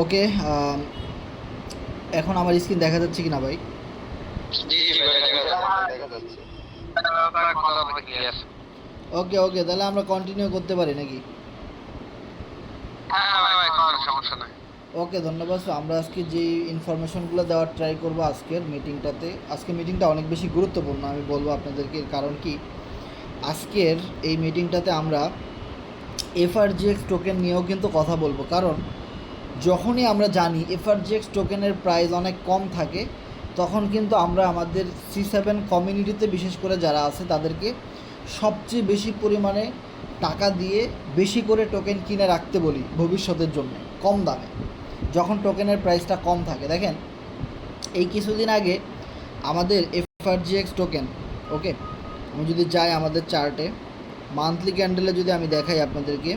ওকে। এখন আমার স্ক্রিন দেখা যাচ্ছে কি না ভাই? জি জি ভাই, দেখা যাচ্ছে দেখা যাচ্ছে। আপনার কথা পুরো ক্লিয়ার। ওকে ওকে, তাহলে আমরা কন্টিনিউ করতে পারি নাকি? হ্যাঁ ভাই ভাই, কোনো সমস্যা নাই। ওকে, ধন্যবাদ। সো আমরা আজকে যে ইনফরমেশনগুলো দেওয়ার ট্রাই করব আজকের মিটিংটাতে, আজকের মিটিংটা অনেক বেশি গুরুত্বপূর্ণ। আমি বলবো আপনাদেরকে, কারণ কি আজকের এই মিটিংটাতে আমরা এফআরজিএক্স টোকেন নিয়েও কিন্তু কথা বলবো। কারণ যখনই আমরা জানি এফআরজিএক্স টোকেনের প্রাইস অনেক কম থাকে, তখন কিন্তু আমরা আমাদের C7 কমিউনিটিতে বিশেষ করে যারা আছে তাদেরকে সবচেয়ে বেশি পরিমাণে টাকা দিয়ে বেশি করে টোকেন কিনে রাখতে বলি ভবিষ্যতের জন্য কম দামে, যখন টোকেনের প্রাইসটা কম থাকে। দেখেন, এই কিছুদিন আগে আমাদের এফআরজিএক্স টোকেন, ওকে, আমি যদি যাই আমাদের চার্টে মান্থলি ক্যান্ডেলে, যদি আমি দেখাই আপনাদেরকে,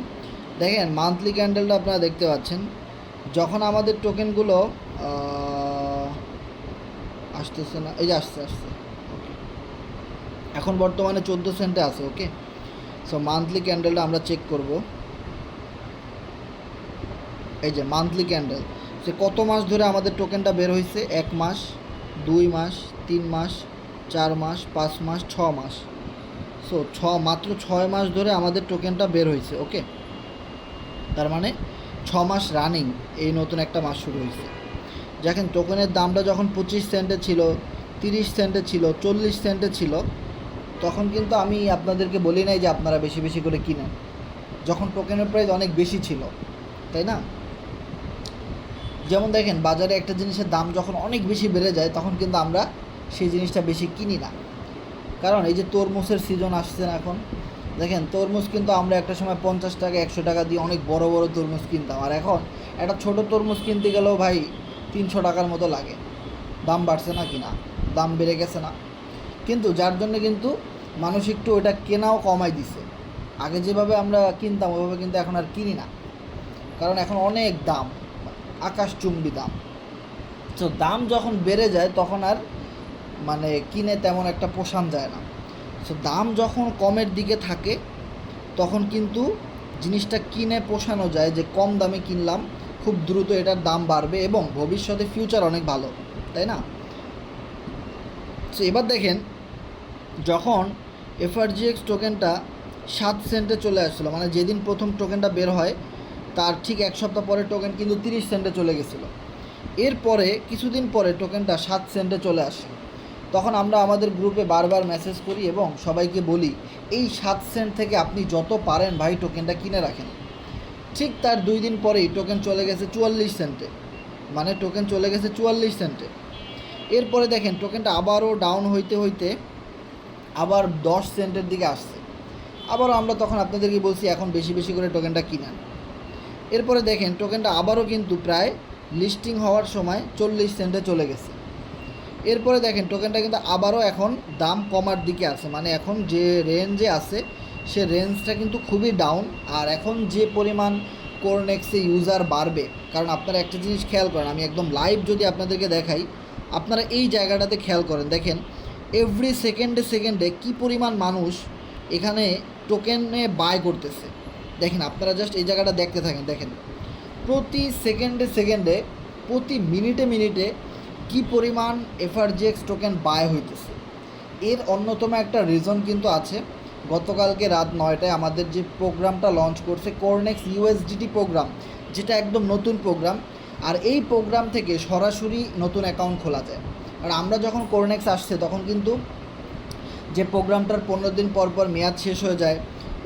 দেখেন মান্থলি ক্যান্ডেলটা আপনারা দেখতে পাচ্ছেন। যখন আমাদের টোকেনগুলো আসতেছে না, এই যে আসছে আসছে, ওকে, এখন বর্তমানে 14 সেন্টে আছে। ওকে, সো মান্থলি ক্যান্ডেলটা আমরা চেক করব। এই যে মান্থলি ক্যান্ডেল, সে কত মাস ধরে আমাদের টোকেনটা বের হয়েছে? 1 মাস, 2 মাস, 3 মাস, 4 মাস, 5 মাস, 6 মাস। সো মাত্র 6 মাস ধরে আমাদের টোকেনটা বের হয়েছে। ওকে, তার মানে 6 মাস রানিং এই নতুন একটা মাস শুরু হয়েছে। দেখেন টোকেনের দামটা যখন 25 সেন্টে ছিল, 30 সেন্টে ছিল, 40 সেন্টে ছিল, তখন কিন্তু আমি আপনাদেরকে বলি নাই যে আপনারা বেশি বেশি করে কিনেন, যখন টোকেনের প্রাইস অনেক বেশি ছিল, তাই না? যেমন দেখেন বাজারে একটা জিনিসের দাম যখন অনেক বেশি বেড়ে যায়, তখন কিন্তু আমরা সেই জিনিসটা বেশি কিনি না। কারণ এই যে তরমুজের সিজন আসছে না এখন, দেখেন তরমুজ কিন্তু আমরা একটা সময় 50 টাকা 100 টাকা দিয়ে অনেক বড় বড় তরমুজ কিনতাম, আর এখন একটা ছোট তরমুজ কিনতে গেলেও ভাই 300 টাকার মতো লাগে। দাম বাড়ছে না কি না? দাম বেড়ে গেছে না? কিন্তু যার জন্য কিন্তু মানুষ একটু ওটা কেনাও কমাই দিছে। আগে যেভাবে আমরা কিনতাম ওইভাবে কিন্তু এখন আর কিনি না, কারণ এখন অনেক দাম, আকাশচুম্বী দাম। তো দাম যখন বেড়ে যায় তখন আর মানে কিনে তেমন একটা পোষান যায় না। সো দাম যখন কমের দিকে থাকে তখন কিন্তু জিনিসটা কিনে পোষানো যায়, যে কম দামে কিনলাম, খুব দ্রুত এটার দাম বাড়বে এবং ভবিষ্যতে ফিউচার অনেক ভালো, তাই না? সো এবার দেখেন, যখন এফআরজিএক্স টোকেনটা 7 সেন্টে চলে আসছিলো, মানে যেদিন প্রথম টোকেনটা বের হয় তার ঠিক 1 সপ্তাহ পরে টোকেন কিন্তু 30 সেন্টে চলে গেছিলো। এরপরে কিছুদিন পরে টোকেনটা 7 সেন্টে চলে আসে। তখন আমরা আমাদের গ্রুপে বারবার মেসেজ করি এবং সবাইকে বলি, এই 7 সেন্ট থেকে আপনি যত পারেন ভাই টোকেনটা কিনে রাখেন। ঠিক তার 2 দিন পরেই টোকেন চলে গেছে 44 সেন্টে, মানে টোকেন চলে গেছে 44 সেন্টে। এরপরে দেখেন টোকেনটা আবারও ডাউন হইতে হইতে আবার 10 সেন্টের দিকে আসছে। আবারও আমরা তখন আপনাদেরকে বলছি এখন বেশি বেশি করে টোকেনটা কিনেন। এরপরে দেখেন টোকেনটা আবারও কিন্তু প্রায় লিস্টিং হওয়ার সময় 40 সেন্টে চলে গেছে। এরপরে দেখেন টোকেনটা কিন্তু আবারও এখন দাম কমার দিকে আছে, মানে এখন যে রেঞ্জে আছে সে রেঞ্জটা কিন্তু খুবই ডাউন। আর এখন যে পরিমাণ কোরনেক্সে ইউজার বাড়বে, কারণ আপনারা একটা জিনিস খেয়াল করেন, আমি একদম লাইভ যদি আপনাদেরকে দেখাই, আপনারা এই জায়গাটাতে খেয়াল করেন, দেখেন এভরি সেকেন্ডে সেকেন্ডে কী পরিমাণ মানুষ এখানে টোকেনে বাই করতেছে। দেখেন আপনারা জাস্ট এই জায়গাটা দেখতে থাকেন, দেখেন প্রতি সেকেন্ডে সেকেন্ডে, প্রতি মিনিটে মিনিটে কী পরিমাণ এফআরজিএক্স টোকেন বাই হইতেছে। এর অন্যতম একটা রিজন কিন্তু আছে। গতকালকে রাত 9টায় আমাদের যে প্রোগ্রামটা লঞ্চ করছে কোরনেক্স ইউএসডিটি প্রোগ্রাম, যেটা একদম নতুন প্রোগ্রাম, আর এই প্রোগ্রাম থেকে সরাসরি নতুন অ্যাকাউন্ট খোলা যায়। আর আমরা যখন কোরনেক্স আসছে তখন কিন্তু যে প্রোগ্রামটার 15 দিন পর পর মেয়াদ শেষ হয়ে যায়,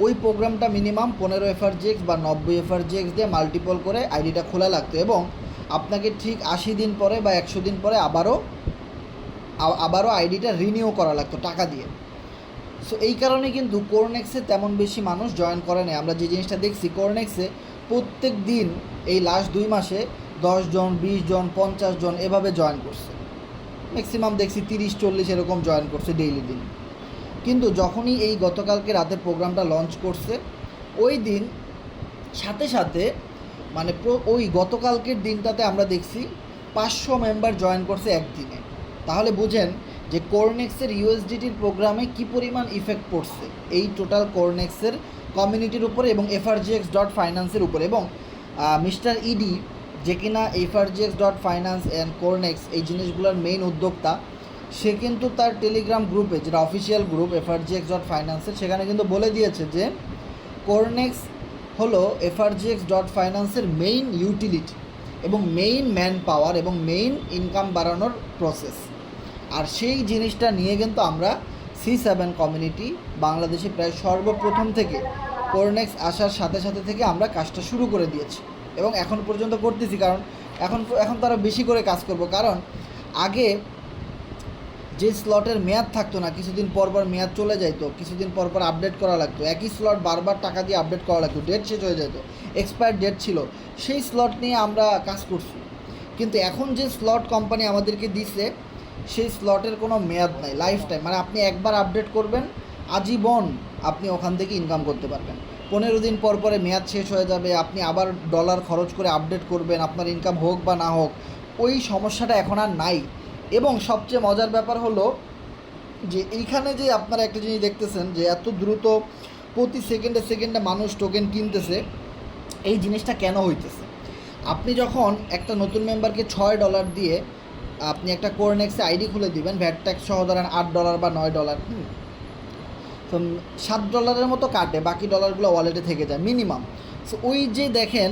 ওই প্রোগ্রামটা মিনিমাম 15 এফআরজিএক্স বা 90 এফআরজিএক্স দিয়ে মাল্টিপল করে আইডিটা খোলা লাগতো, এবং আপনাকে ঠিক 80 দিন পরে বা 100 দিন পরে আবারও আইডিটা রিনিউ করা লাগতো টাকা দিয়ে। সো এই কারণে কিন্তু কোরনেক্সে তেমন বেশি মানুষ জয়েন করে না। আমরা যে জিনিসটা দেখছি কোরনেক্সে প্রত্যেক দিন এই লাস্ট 2 মাসে 10 জন, 20 জন, 50 জন এভাবে জয়েন করছে। ম্যাক্সিমাম দেখছি 30-40 এরকম জয়েন করছে ডেইলি দিন। কিন্তু যখনই এই গতকালকে রাতে প্রোগ্রামটা লঞ্চ করছে, ওই দিন সাথে সাথে মানে ওই গতকালকের দিনটাতে আমরা দেখছি 500 মেম্বার জয়েন করছে একদিনে। তাহলে বুঝেন যে কোরনেক্সের ইউএসডিটির প্রোগ্রামে কী পরিমাণ ইফেক্ট পড়ছে এই টোটাল কোরনেক্সের কমিউনিটির উপরে এবং FRGX.Finance উপরে। এবং মিস্টার ইডি যে কিনা FRGX.finance অ্যান্ড কোরনেক্স এই জিনিসগুলোর মেইন উদ্যোক্তা, সে কিন্তু তার টেলিগ্রাম গ্রুপে, যেটা অফিসিয়াল গ্রুপ FRGX.finance-এর, সেখানে কিন্তু বলে দিয়েছে যে কোরনেক্স হলো FRGX.finance-এর মেইন ইউটিলিটি এবং মেইন ম্যান পাওয়ার এবং মেইন ইনকাম বাড়ানোর প্রসেস। আর সেই জিনিসটা নিয়ে কিন্তু আমরা C7 কমিউনিটি বাংলাদেশে প্রায় সর্বপ্রথম থেকে কোরনেক্স আসার সাথে সাথে থেকে আমরা কাজটা শুরু করে দিয়েছি এবং এখন পর্যন্ত করতেছি। কারণ এখন তো আরও বেশি করে কাজ করব। কারণ আগে যে স্লটের মেয়াদ থাকতো না, কিছুদিন পর পর মেয়াদ চলে যাইতো, কিছুদিন পর পর আপডেট করা লাগতো, একই স্লট বারবার টাকা দিয়ে আপডেট করা লাগতো, ডেট শেষ হয়ে যেত, এক্সপায়ার ডেট ছিল, সেই স্লট নিয়ে আমরা কাজ করছি। কিন্তু এখন যে স্লট কোম্পানি আমাদেরকে দিছে, সেই স্লটের কোনো মেয়াদ নাই, লাইফ টাইম। মানে আপনি একবার আপডেট করবেন, আজীবন আপনি ওখান থেকে ইনকাম করতে পারবেন। 15 দিন পর পরে মেয়াদ শেষ হয়ে যাবে, আপনি আবার ডলার খরচ করে আপডেট করবেন, আপনার ইনকাম হোক বা না হোক, ওই সমস্যাটা এখন আর নাই। এবং সবচেয়ে মজার ব্যাপার হলো যে এইখানে যে আপনারা একটা জিনিস দেখতেছেন যে এত দ্রুত প্রতি সেকেন্ডে সেকেন্ডে মানুষ টোকেন কিনতেছে, এই জিনিসটা কেন হইতেছে? আপনি যখন একটা নতুন মেম্বারকে $6 দিয়ে আপনি একটা কোরনেক্সে আইডি খুলে দিবেন, ভ্যাট ট্যাক্স সহ ধরেন $8 বা $9, তো $7 মতো কাটে, বাকি ডলারগুলো ওয়ালেটে থেকে যায় মিনিমাম। সো ওই যে দেখেন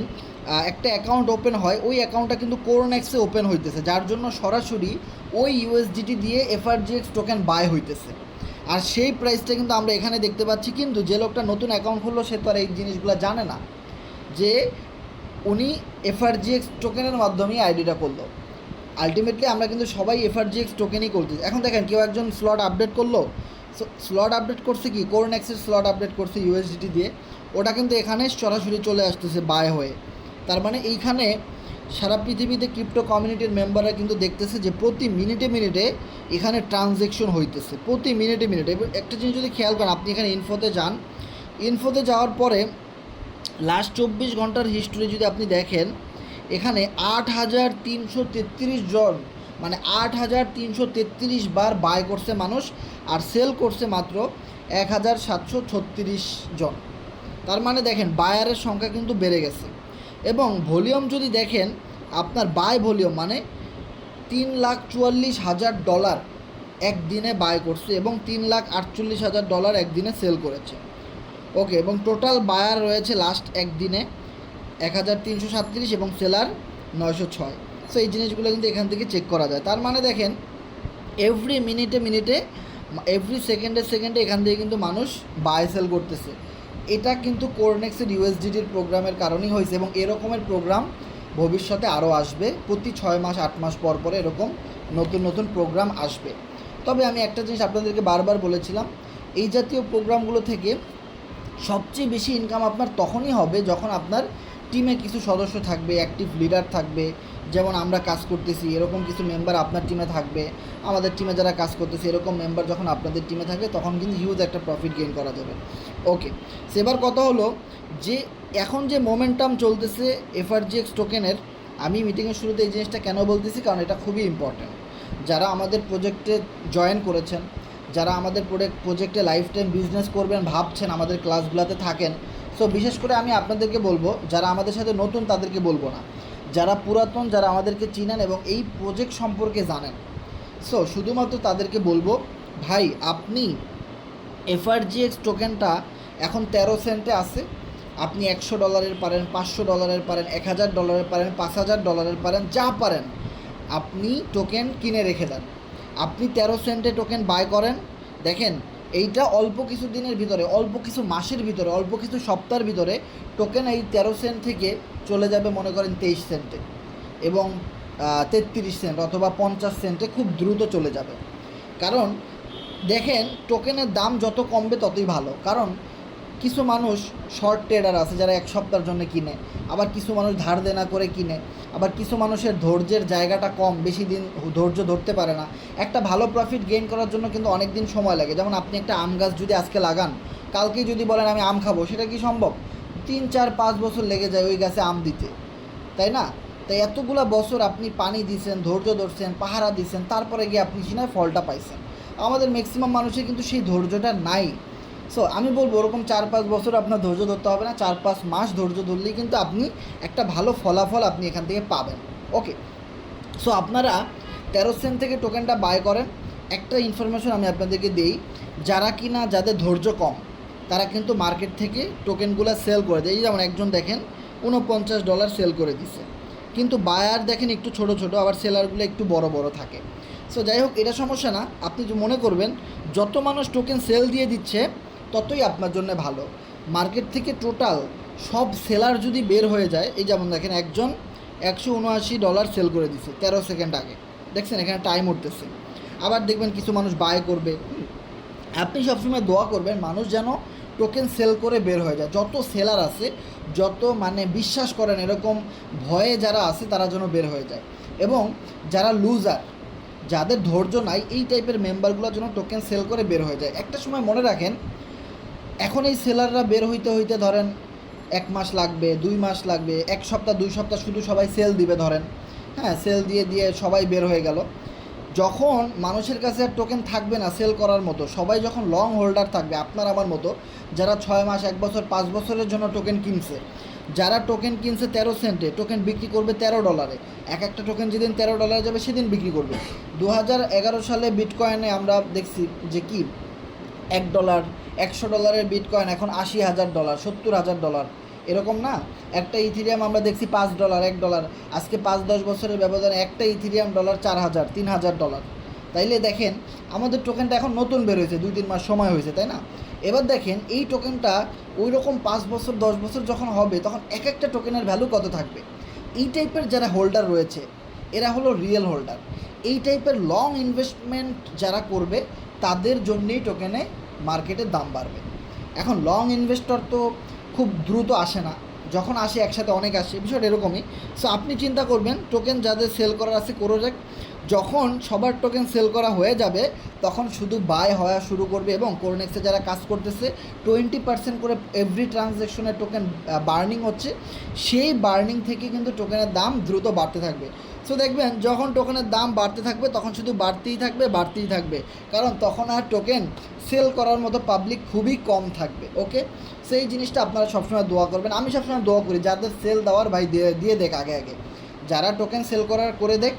একটা অ্যাকাউন্ট ওপেন হয়, ওই অ্যাকাউন্টটা কিন্তু কোরনেক্সে ওপেন হইতেছে, যার জন্য সরাসরি ওই USDT দিয়ে FRGX টোকেন বাই হইতেছে। আর সেই প্রাইসটা কিন্তু আমরা এখানে দেখতে পাচ্ছি। কিন্তু যে লোকটা নতুন অ্যাকাউন্ট খুললো, সে তো আর এই জিনিসগুলো জানে না যে উনি FRGX টোকেনের মাধ্যমেই আইডিটা করলো। আলটিমেটলি আমরা কিন্তু সবাই FRGX টোকেনই করতেছি। এখন দেখেন কেউ একজন স্লট আপডেট করলো, স্লট আপডেট করছে কি, কোরনেক্সের স্লট আপডেট করছে USDT দিয়ে, ওটা কিন্তু এখানে সরাসরি চলে আসতেছে বাই হয়ে। তার মানে এইখানে সারা পৃথিবীতে ক্রিপ্টো কমিউনিটির মেম্বাররা কিন্তু দেখতেছে যে প্রতি মিনিটে মিনিটে এখানে ট্রানজ্যাকশন হইতেছে, প্রতি মিনিটে মিনিটে। একটা জিনিস যদি খেয়াল করেন, আপনি এখানে ইনফোতে যান, ইনফোতে যাওয়ার পরে লাস্ট 24 ঘন্টার হিস্টোরি যদি আপনি দেখেন, এখানে 8,333 জন, মানে 8,333 বার বাই করছে মানুষ, আর সেল করছে মাত্র 1,736 জন। তার মানে দেখেন বায়ারের সংখ্যা কিন্তু বেড়ে গেছে। এবং ভলিউম যদি দেখেন, আপনার বাই ভলিউম মানে $3,44,000 একদিনে বাই করছে এবং $3,48,000 একদিনে সেল করেছে। ওকে, এবং টোটাল বায়ার রয়েছে লাস্ট একদিনে 1,337 এবং সেলার 906। সো এই জিনিসগুলো কিন্তু এখান থেকে চেক করা যায়। তার মানে দেখেন এভরি মিনিটে মিনিটে, এভরি সেকেন্ডে সেকেন্ডে এখান থেকে কিন্তু মানুষ বাই সেল করতেছে। এটা কিন্তু কোরনেক্সের USDTর প্রোগ্রামের কারণেই হয়েছে এবং এরকমের প্রোগ্রাম ভবিষ্যতে আরও আসবে। প্রতি 6 মাস 8 মাস পর পরে এরকম নতুন নতুন প্রোগ্রাম আসবে। তবে আমি একটা জিনিস আপনাদেরকে বারবার বলেছিলাম, এই জাতীয় প্রোগ্রামগুলো থেকে সবচেয়ে বেশি ইনকাম আপনার তখনই হবে যখন আপনার টিমে কিছু সদস্য থাকবে, অ্যাক্টিভ লিডার থাকবে। যেমন আমরা কাজ করতেছি, এরকম কিছু মেম্বার আপনার টিমে থাকবে, আমাদের টিমে যারা কাজ করতেছে এরকম মেম্বার যখন আপনাদের টিমে থাকবে, তখন কিন্তু হিউজ একটা প্রফিট গেইন করা যাবে। ওকে, সেবার কথা হলো যে এখন যে মোমেন্টাম চলতেছে FRGX টোকেনের, আমি মিটিংয়ের শুরুতে এই জিনিসটা কেন বলতেছি, কারণ এটা খুবই ইম্পর্ট্যান্ট। যারা আমাদের প্রজেক্টে জয়েন করেছেন, যারা আমাদের প্রজেক্টে লাইফ টাইম বিজনেস করবেন ভাবছেন, আমাদের ক্লাসগুলোতে থাকেন, সো বিশেষ করে আমি আপনাদেরকে বলবো, যারা আমাদের সাথে নতুন তাদেরকে বলবো না, যারা পুরাতন, যারা আমাদেরকে চিনেন এবং এই প্রজেক্ট সম্পর্কে জানেন, সো শুধুমাত্র তাদেরকে বলবো, ভাই আপনি FRGX টোকেনটা এখন 13 সেন্টে আছে, আপনি $100 পারেন, $500 পারেন, $1,000 পারেন, $5,000 পারেন, যা পারেন আপনি টোকেন কিনে রেখে দেন। আপনি 13 সেন্টে টোকেন বাই করেন। দেখেন এইটা অল্প কিছু দিনের ভিতরে, অল্প কিছু মাসের ভিতরে, অল্প কিছু সপ্তাহের ভিতরে টোকেন এই 13 সেন্ট থেকে চলে যাবে মনে করেন 23 সেন্টে এবং 33 সেন্ট অথবা 50 সেন্টে খুব দ্রুত চলে যাবে। কারণ দেখেন টোকেনের দাম যত কমবে ততই ভালো। কারণ কিছু মানুষ শর্ট ট্রেডার আছে যারা 1 সপ্তাহের জন্য কিনে, আবার কিছু মানুষ ধার দেনা করে কিনে, আবার কিছু মানুষের ধৈর্যের জায়গাটা কম, বেশি দিন ধৈর্য ধরতে পারে না। একটা ভালো প্রফিট গেইন করার জন্য কিন্তু অনেক দিন সময় লাগে। যেমন আপনি একটা আম গাছ যদি আজকে লাগান, কালকেই যদি বলেন আমি আম খাবো, সেটা কি সম্ভব? 3, 4, 5 বছর লেগে যায় ওই গাছে আম দিতে, তাই না? তাই এতগুলা বছর আপনি পানি দিয়েছেন, ধৈর্য ধরছেন, পাহারা দিয়েছেন, তারপরে গিয়ে আপনি সিনায় ফলটা পাইছেন। আমাদের ম্যাক্সিমাম মানুষের কিন্তু সেই ধৈর্যটা নাই। সো আমি বলবো ওরকম 4-5 বছর আপনার ধৈর্য ধরতে হবে না, 4-5 মাস ধৈর্য ধরলেই কিন্তু আপনি একটা ভালো ফলাফল আপনি এখান থেকে পাবেন। ওকে, সো আপনারা 13 সেন্ট থেকে টোকেনটা বাই করেন। একটা ইনফরমেশন আমি আপনাদেরকে দিই, যারা কিনা যাদের ধৈর্য কম তারা কিন্তু মার্কেট থেকে টোকেনগুলো সেল করে দেয়। এই যেমন একজন দেখেন $49 সেল করে দিছে, কিন্তু বায়ার দেখেন একটু ছোট ছোট, আবার সেলারগুলো একটু বড় বড় থাকে। সো যাই হোক, এটা সমস্যা না। আপনি যে মনে করবেন যত মানুষ টোকেন সেল দিয়ে দিচ্ছে ততই আপনার জন্য ভালো। মার্কেট থেকে টোটাল সব সেলার যদি বের হয়ে যায়, এই যেমন দেখেন একজন $179 সেল করে দিছে 13 সেকেন্ড আগে, দেখছেন এখানে টাইম উঠতেছে। আবার দেখবেন কিছু মানুষ বাই করবে। আপনি সবসময় দোয়া করবেন মানুষ যেন টোকেন সেল করে বের হয়ে যায়। যত সেলার আছে, যত মানে বিশ্বাস করেন এরকম ভয়ে যারা আছে তারা যেন বের হয়ে যায়, এবং যারা লুজার, যাদের ধৈর্য নাই, এই টাইপের মেম্বারগুলো যেন টোকেন সেল করে বের হয়ে যায়। একটা সময় মনে রাখেন, এখন এই সেলাররা বের হইতে হইতে ধরেন 1 মাস লাগবে, 2 মাস লাগবে, 1 সপ্তাহ 2 সপ্তাহ শুধু সবাই সেল দিবে ধরেন, হ্যাঁ, সেল দিয়ে দিয়ে সবাই বের হয়ে গেল। যখন মানুষের কাছে আর টোকেন থাকবে না সেল করার মতো, সবাই যখন লং হোল্ডার থাকবে, আপনার আমার মতো যারা 6 মাস, 1 বছর, 5 বছরের জন্য টোকেন কিনছে, যারা টোকেন কিনছে 13 সেন্টে, টোকেন বিক্রি করবে $13, এক একটা টোকেন যেদিন $13 যাবে সেদিন বিক্রি করবে। 2011 সালে বিটকয়েনে আমরা দেখছি যে কি $1, $100 বিটকয়েন এখন $80,000, $70,000, এরকম না। একটা ইথিরিয়াম আমরা দেখছি $5, $1, আজকে 5-10 বছরের ব্যবধানে একটা ইথিরিয়াম $4,000, $3,000। তাইলে দেখেন আমাদের টোকেনটা এখন নতুন বের হয়েছে, 2-3 মাস সময় হয়েছে, তাই না? এবার দেখেন এই টোকেনটা ওই রকম 5 বছর 10 বছর যখন হবে, তখন এক একটা টোকেনের ভ্যালু কত থাকবে। এই টাইপের যারা হোল্ডার রয়েছে এরা হলো রিয়েল হোল্ডার। এই টাইপের লং ইনভেস্টমেন্ট যারা করবে তাদের জন্যেই টোকেনে মার্কেটের দাম বাড়বে। এখন লং ইনভেস্টর তো খুব দ্রুত আসে না, যখন আসে একসাথে অনেক আসে, বিষয়টা এরকমই। সো আপনি চিন্তা করবেন টোকেন যাদের সেল করার আছে করে রাখ, যখন সবার টোকেন সেল করা হয়ে যাবে তখন শুধু বাই হওয়া শুরু করবে, এবং কোরনেক্সে যারা কাজ করতেছে 20% করে এভরি ট্রানজ্যাকশনের টোকেন বার্নিং হচ্ছে, সেই বার্নিং থেকে কিন্তু টোকেনের দাম দ্রুত বাড়তে থাকবে। সো দেখবেন যখন টোকেনের দাম বাড়তে থাকবে তখন শুধু বাড়তেই থাকবে বাড়তেই থাকবে, কারণ তখন আর টোকেন সেল করার মতো পাবলিক খুবই কম থাকবে। ওকে, সেই জিনিসটা আপনারা সবসময় দোয়া করবেন। আমি সবসময় দোয়া করি যাদের সেল দেওয়ার ভাই দিয়ে দেখ আগে আগে, যারা টোকেন সেল করার করে দেখ,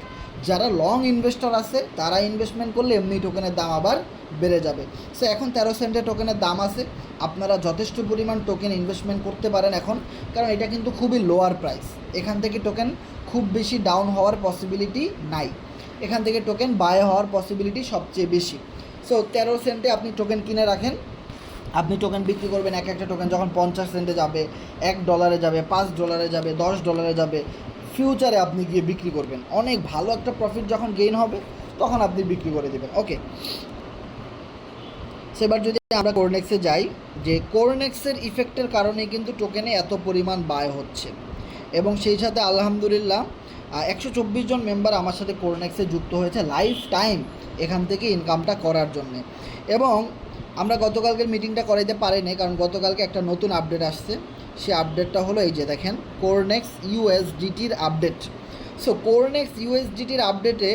যারা লং ইনভেস্টর আছে তারা ইনভেস্টমেন্ট করলে এমনি টোকেনের দাম আবার বেড়ে যাবে। সো এখন 13 সেন্টের টোকেনের দাম আছে, আপনারা যথেষ্ট পরিমাণ টোকেন ইনভেস্টমেন্ট করতে পারেন এখন, কারণ এটা কিন্তু খুবই লোয়ার প্রাইস। এখান থেকে টোকেন খুব বেশি ডাউন হওয়ার পসিবিলিটি নাই, এখান থেকে টোকেন বাই হওয়ার পসিবিলিটি সবচেয়ে বেশি। সো 13 সেন্টে আপনি টোকেন কিনে রাখেন, আপনি টোকেন বিক্রি করবেন। এক একটা টোকেন যখন 50 সেন্টে যাবে, $1 যাবে, $5 যাবে, $10 যাবে, ফিউচারে আপনি গিয়ে বিক্রি করবেন, অনেক ভালো একটা প্রফিট যখন গেইন হবে তখন আপনি বিক্রি করে দেবেন। ওকে, সেবার যদি আমরা কোরনেক্সে যাই, যে কোরনেক্সের ইফেক্টের কারণে কিন্তু টোকেনে এত পরিমাণ বাই হচ্ছে, এবং সেই সাথে আলহামদুলিল্লাহ 124 জন মেম্বার আমার সাথে কোরনেক্সে যুক্ত হয়েছে লাইফ টাইম এখান থেকে ইনকামটা করার জন্যে। এবং আমরা গতকালকের মিটিংটা করাইতে পারিনি, কারণ গতকালকে একটা নতুন আপডেট আসছে। সেই আপডেটটা হলো এই যে দেখেন কোরনেক্স ইউএসডিটির আপডেট। সো কোরনেক্স ইউএসডিটির আপডেটে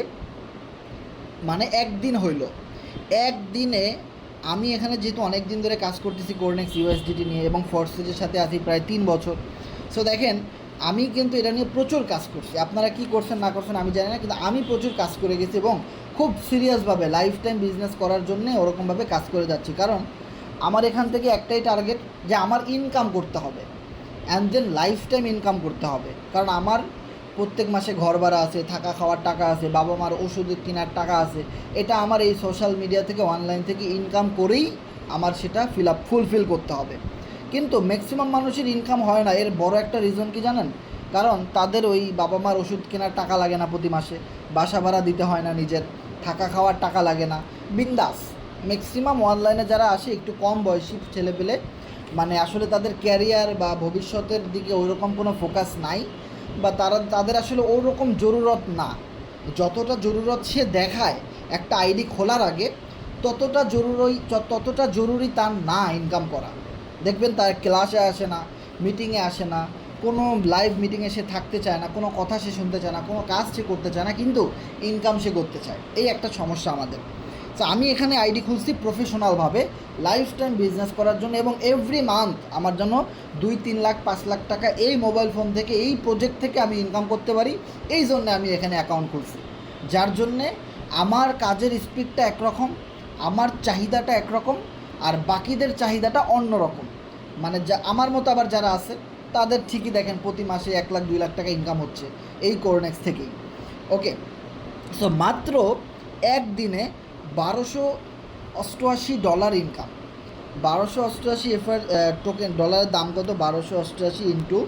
মানে একদিন হইল, একদিনে আমি এখানে যেহেতু অনেক দিন ধরে কাজ করতেছি কোরনেক্স ইউএসডিটি নিয়ে, এবং ফোর্সেজের সাথে আছি প্রায় 3 বছর। সো দেখেন আমি কিন্তু এটা নিয়ে প্রচুর কাজ করছি, আপনারা কি করছেন না করছেন আমি জানি না, কিন্তু আমি প্রচুর কাজ করে গেছি এবং খুব সিরিয়াসভাবে লাইফ টাইম বিজনেস করার জন্যে ওরকমভাবে কাজ করে যাচ্ছি। কারণ আমার এখান থেকে একটাই টার্গেট যে আমার ইনকাম করতে হবে, and then lifetime income করতে হবে। কারণ আমার প্রত্যেক মাসে ঘর ভাড়া আছে, থাকা খাওয়ার টাকা আছে, বাবা মার ওষুধ কেনার টাকা আছে, এটা আমার এই সোশ্যাল মিডিয়া থেকে অনলাইন থেকে ইনকাম করেই আমার সেটা ফুলফিল করতে হবে। কিন্তু ম্যাক্সিমাম মানুষের ইনকাম হয় না, এর বড় একটা রিজন কি জানেন? কারণ তাদের ওই বাবা মার ওষুধ কেনার টাকা লাগে না প্রতি মাসে, বাসা ভাড়া দিতে হয় না, নিজের থাকা খাওয়ার টাকা লাগে না, বিন্দাস। ম্যাক্সিমাম অনলাইনে যারা আসে একটু কম বয়সী ছেলেপেলে, মানে আসলে তাদের ক্যারিয়ার বা ভবিষ্যতের দিকে ওইরকম কোনো ফোকাস নাই, বা তাদের আসলে ওরকম জরুরত না। যতটা জরুরত সে দেখায় একটা আইডি খোলার আগে, ততটা জরুরি তার না ইনকাম করা। দেখবেন তার ক্লাসে আসে না, মিটিংয়ে আসে না, কোনো লাইভ মিটিংয়ে সে থাকতে চায় না, কোনো কথা সে শুনতে চায় না, কোনো কাজ সে করতে চায় না, কিন্তু ইনকাম সে করতে চায়। এই একটা সমস্যা আমাদের। সো আমি এখানে আইডি খুলছি প্রফেশনালভাবে লাইফ টাইম বিজনেস করার জন্য, এবং এভরি মান্থ আমার জন্য 2-3 লাখ 5 লাখ টাকা এই মোবাইল ফোন থেকে, এই প্রজেক্ট থেকে আমি ইনকাম করতে পারি। এই জন্য আমি এখানে অ্যাকাউন্ট খুলছি, যার জন্যে আমার কাজের স্পিডটা একরকম, আমার চাহিদাটা একরকম, আর বাকিদের চাহিদাটা অন্য রকম। মানে যা আমার মতো আবার যারা আছে তাদের ঠিকই দেখেন প্রতি মাসে 1 লাখ 2 লাখ টাকা ইনকাম হচ্ছে এই কোরনেক্স থেকেই। ওকে, সো মাত্র একদিনে $1288 ইনকাম। 1288 এফআর টোকেন, ডলারের দাম কত? 1288 ইন্টু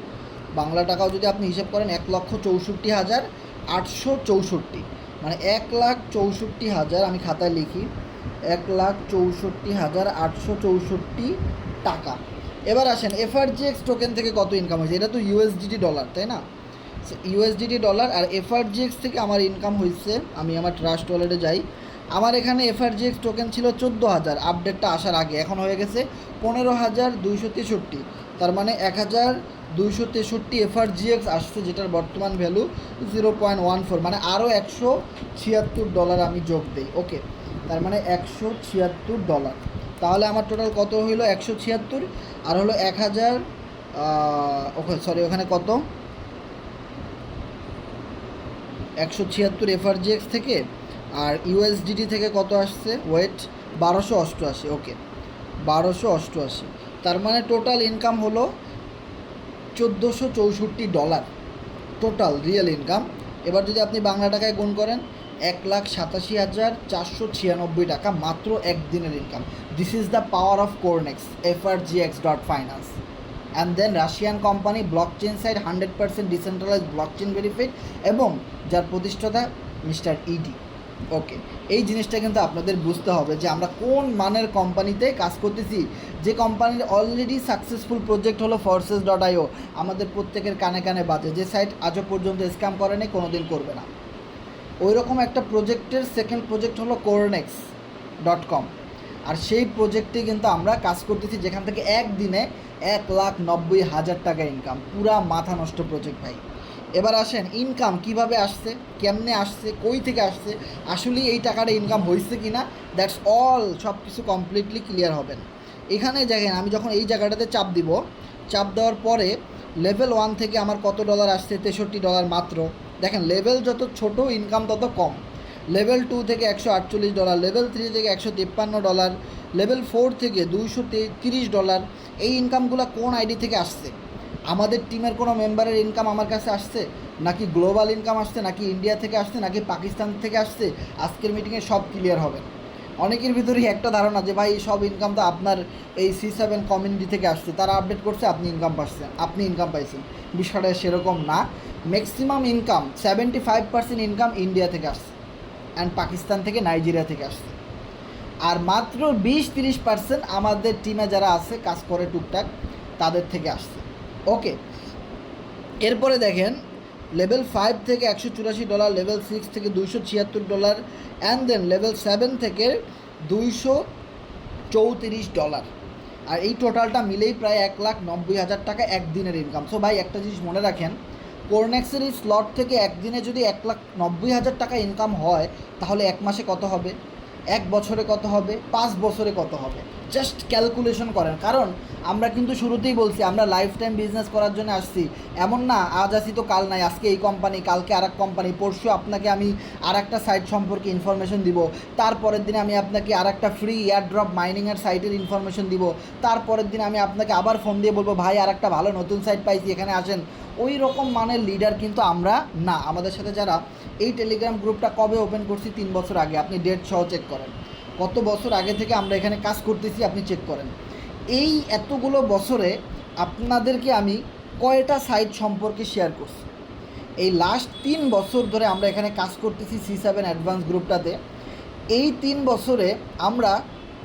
বাংলা টাকাও যদি আপনি হিসেব করেন 1,64,864, মানে 1,64,000, আমি খাতায় লিখি 1,64,864 টাকা। এবার আসেন এফআরজিএক্স টোকেন থেকে কত ইনকাম হয়েছে। এটা তো ইউএসডিটি ডলার, তাই না? USDT dollar. আর এফআরজিএক্স থেকে আমার ইনকাম হয়েছে, আমি আমার ট্রাস্ট ওয়ালেটে যাই, আমার এখানে এফআরজিএক্স টোকেন ছিল 14,000 আপডেটটা আসার আগে, এখন হয়ে গেছে 15,263, তার মানে 1,263 এফআরজিএক্স আসছে, যেটার বর্তমান ভ্যালু 0.14, মানে আরও $176 আমি যোগ দিই। ওকে, তার মানে $176। তাহলে আমার টোটাল কত হইলো? 176 আর হলো 1,000, ওকে সরি, ওখানে কত 176 এফআরজিএক্স থেকে, আর ইউএসডিটি থেকে কত আসছে? ওয়েট, 1288। ওকে, 1288, তার মানে টোটাল ইনকাম হলো $1,464 টোটাল রিয়েল ইনকাম। এবার যদি আপনি বাংলা টাকায় গুণ করেন 1,87,496 টাকা মাত্র একদিনের income. This is the power of Cornex, frgx.finance। And then Russian company, blockchain site, 100% decentralize blockchain verified, এবং যার প্রতিষ্ঠাতা মিস্টার ইডি। ওকে, এই জিনিসটা কিন্তু আপনাদের বুঝতে হবে যে আমরা কোন মানের কোম্পানিতে কাজ করতেছি। যে কোম্পানির অলরেডি সাকসেসফুল প্রজেক্ট হলো forces.io, আমাদের প্রত্যেকের কানে কানে বাজে, যে সাইট আজও পর্যন্ত স্ক্যাম করেনি, কোনো দিন করবে না। ওই রকম একটা প্রজেক্টের সেকেন্ড প্রজেক্ট হলো corenex.com, আর সেই প্রজেক্টে কিন্তু আমরা কাজ করতেছি, যেখান থেকে একদিনে 1,90,000 টাকা ইনকাম। পুরা মাথা নষ্ট প্রজেক্ট ভাই। এবার আসেন ইনকাম কিভাবে আসছে, কেমনে আসছে, কই থেকে আসছে, আসলে এই টাকাটা ইনকাম হয়েছে কি না, দ্যাটস অল, সব কিছু কমপ্লিটলি ক্লিয়ার হবেন। এখানে দেখেন আমি যখন এই জায়গাটাতে চাপ দিব, চাপ দেওয়ার পরে লেভেল 1 থেকে আমার কত ডলার আসছে? $63 মাত্র। দেখেন লেভেল যত ছোট ইনকাম তত কম। লেভেল 2 থেকে $148, লেভেল 3 থেকে $153, লেভেল 4 থেকে $230। এই ইনকামগুলো কোন আইডি থেকে আসছে? আমাদের টিমের কোনো মেম্বারের ইনকাম আমার কাছে আসছে, নাকি গ্লোবাল ইনকাম আসছে, নাকি ইন্ডিয়া থেকে আসছে, নাকি পাকিস্তান থেকে আসছে? আজকের মিটিংয়ে সব ক্লিয়ার হবে। অনেকের ভিতরেই একটা ধারণা যে ভাই সব ইনকাম তো আপনার এই C7 কমিউনিটি থেকে আসছে, তারা আপডেট করছে, আপনি ইনকাম পাচ্ছেন, আপনি ইনকাম পাইছেন। বিষয়টা সেরকম না। ম্যাক্সিমাম ইনকাম 75% ইনকাম ইন্ডিয়া থেকে আসছে, অ্যান্ড পাকিস্তান থেকে, নাইজেরিয়া থেকে আসছে। আর মাত্র 20-30% আমাদের টিমে যারা আছে কাজ করে টুকটাক, তাদের থেকে আসছে। ওকে, এরপরে দেখেন লেভেল 5 থেকে $184, লেভেল 6 থেকে $276, অ্যান্ড দেন লেভেল 7 থেকে $234। আর এই টোটালটা মিলেই প্রায় 1,90,000 টাকা একদিনের ইনকাম। সো ভাই একটা জিনিস মনে রাখেন, কোরনেক্সের এই স্লট থেকে একদিনে যদি 1,90,000 টাকা ইনকাম হয়, তাহলে এক মাসে কত হবে, 1 বছরে কত হবে, 5 বছরে কত হবে? জাস্ট ক্যালকুলেশন করেন। কারণ আমরা কিন্তু শুরুতেই বলছি আমরা লাইফ টাইম বিজনেস করার জন্য আসছি। এমন না আজ আসি তো কাল নাই, আজকে এই কোম্পানি, কালকে আর এক কোম্পানি, পরশু আপনাকে আমি আর একটা সাইট সম্পর্কে ইনফরমেশন দিব, তারপরের দিনে আমি আপনাকে আর একটা ফ্রি এয়ারড্রপ মাইনিংয়ের সাইটের ইনফরমেশন দিব, তারপরের দিন আমি আপনাকে আবার ফোন দিয়ে বলবো ভাই আর একটা ভালো নতুন সাইট পাইছি, এখানে আসেন। ওই রকম মানের লিডার কিন্তু আমরা না। আমাদের সাথে যারা এই টেলিগ্রাম গ্রুপটা কবে ওপেন করছি? 3 বছর আগে। আপনি ডেট সহ চেক করেন, কত বছর আগে থেকে আমরা এখানে কাজ করতেছি, আপনি চেক করেন। এই এতগুলো বছরে আপনাদেরকে আমি কয়টা সাইট সম্পর্কে শেয়ার করছি? এই লাস্ট 3 বছর ধরে আমরা এখানে কাজ করতেছি C7 অ্যাডভান্স গ্রুপটাতে। এই 3 বছরে আমরা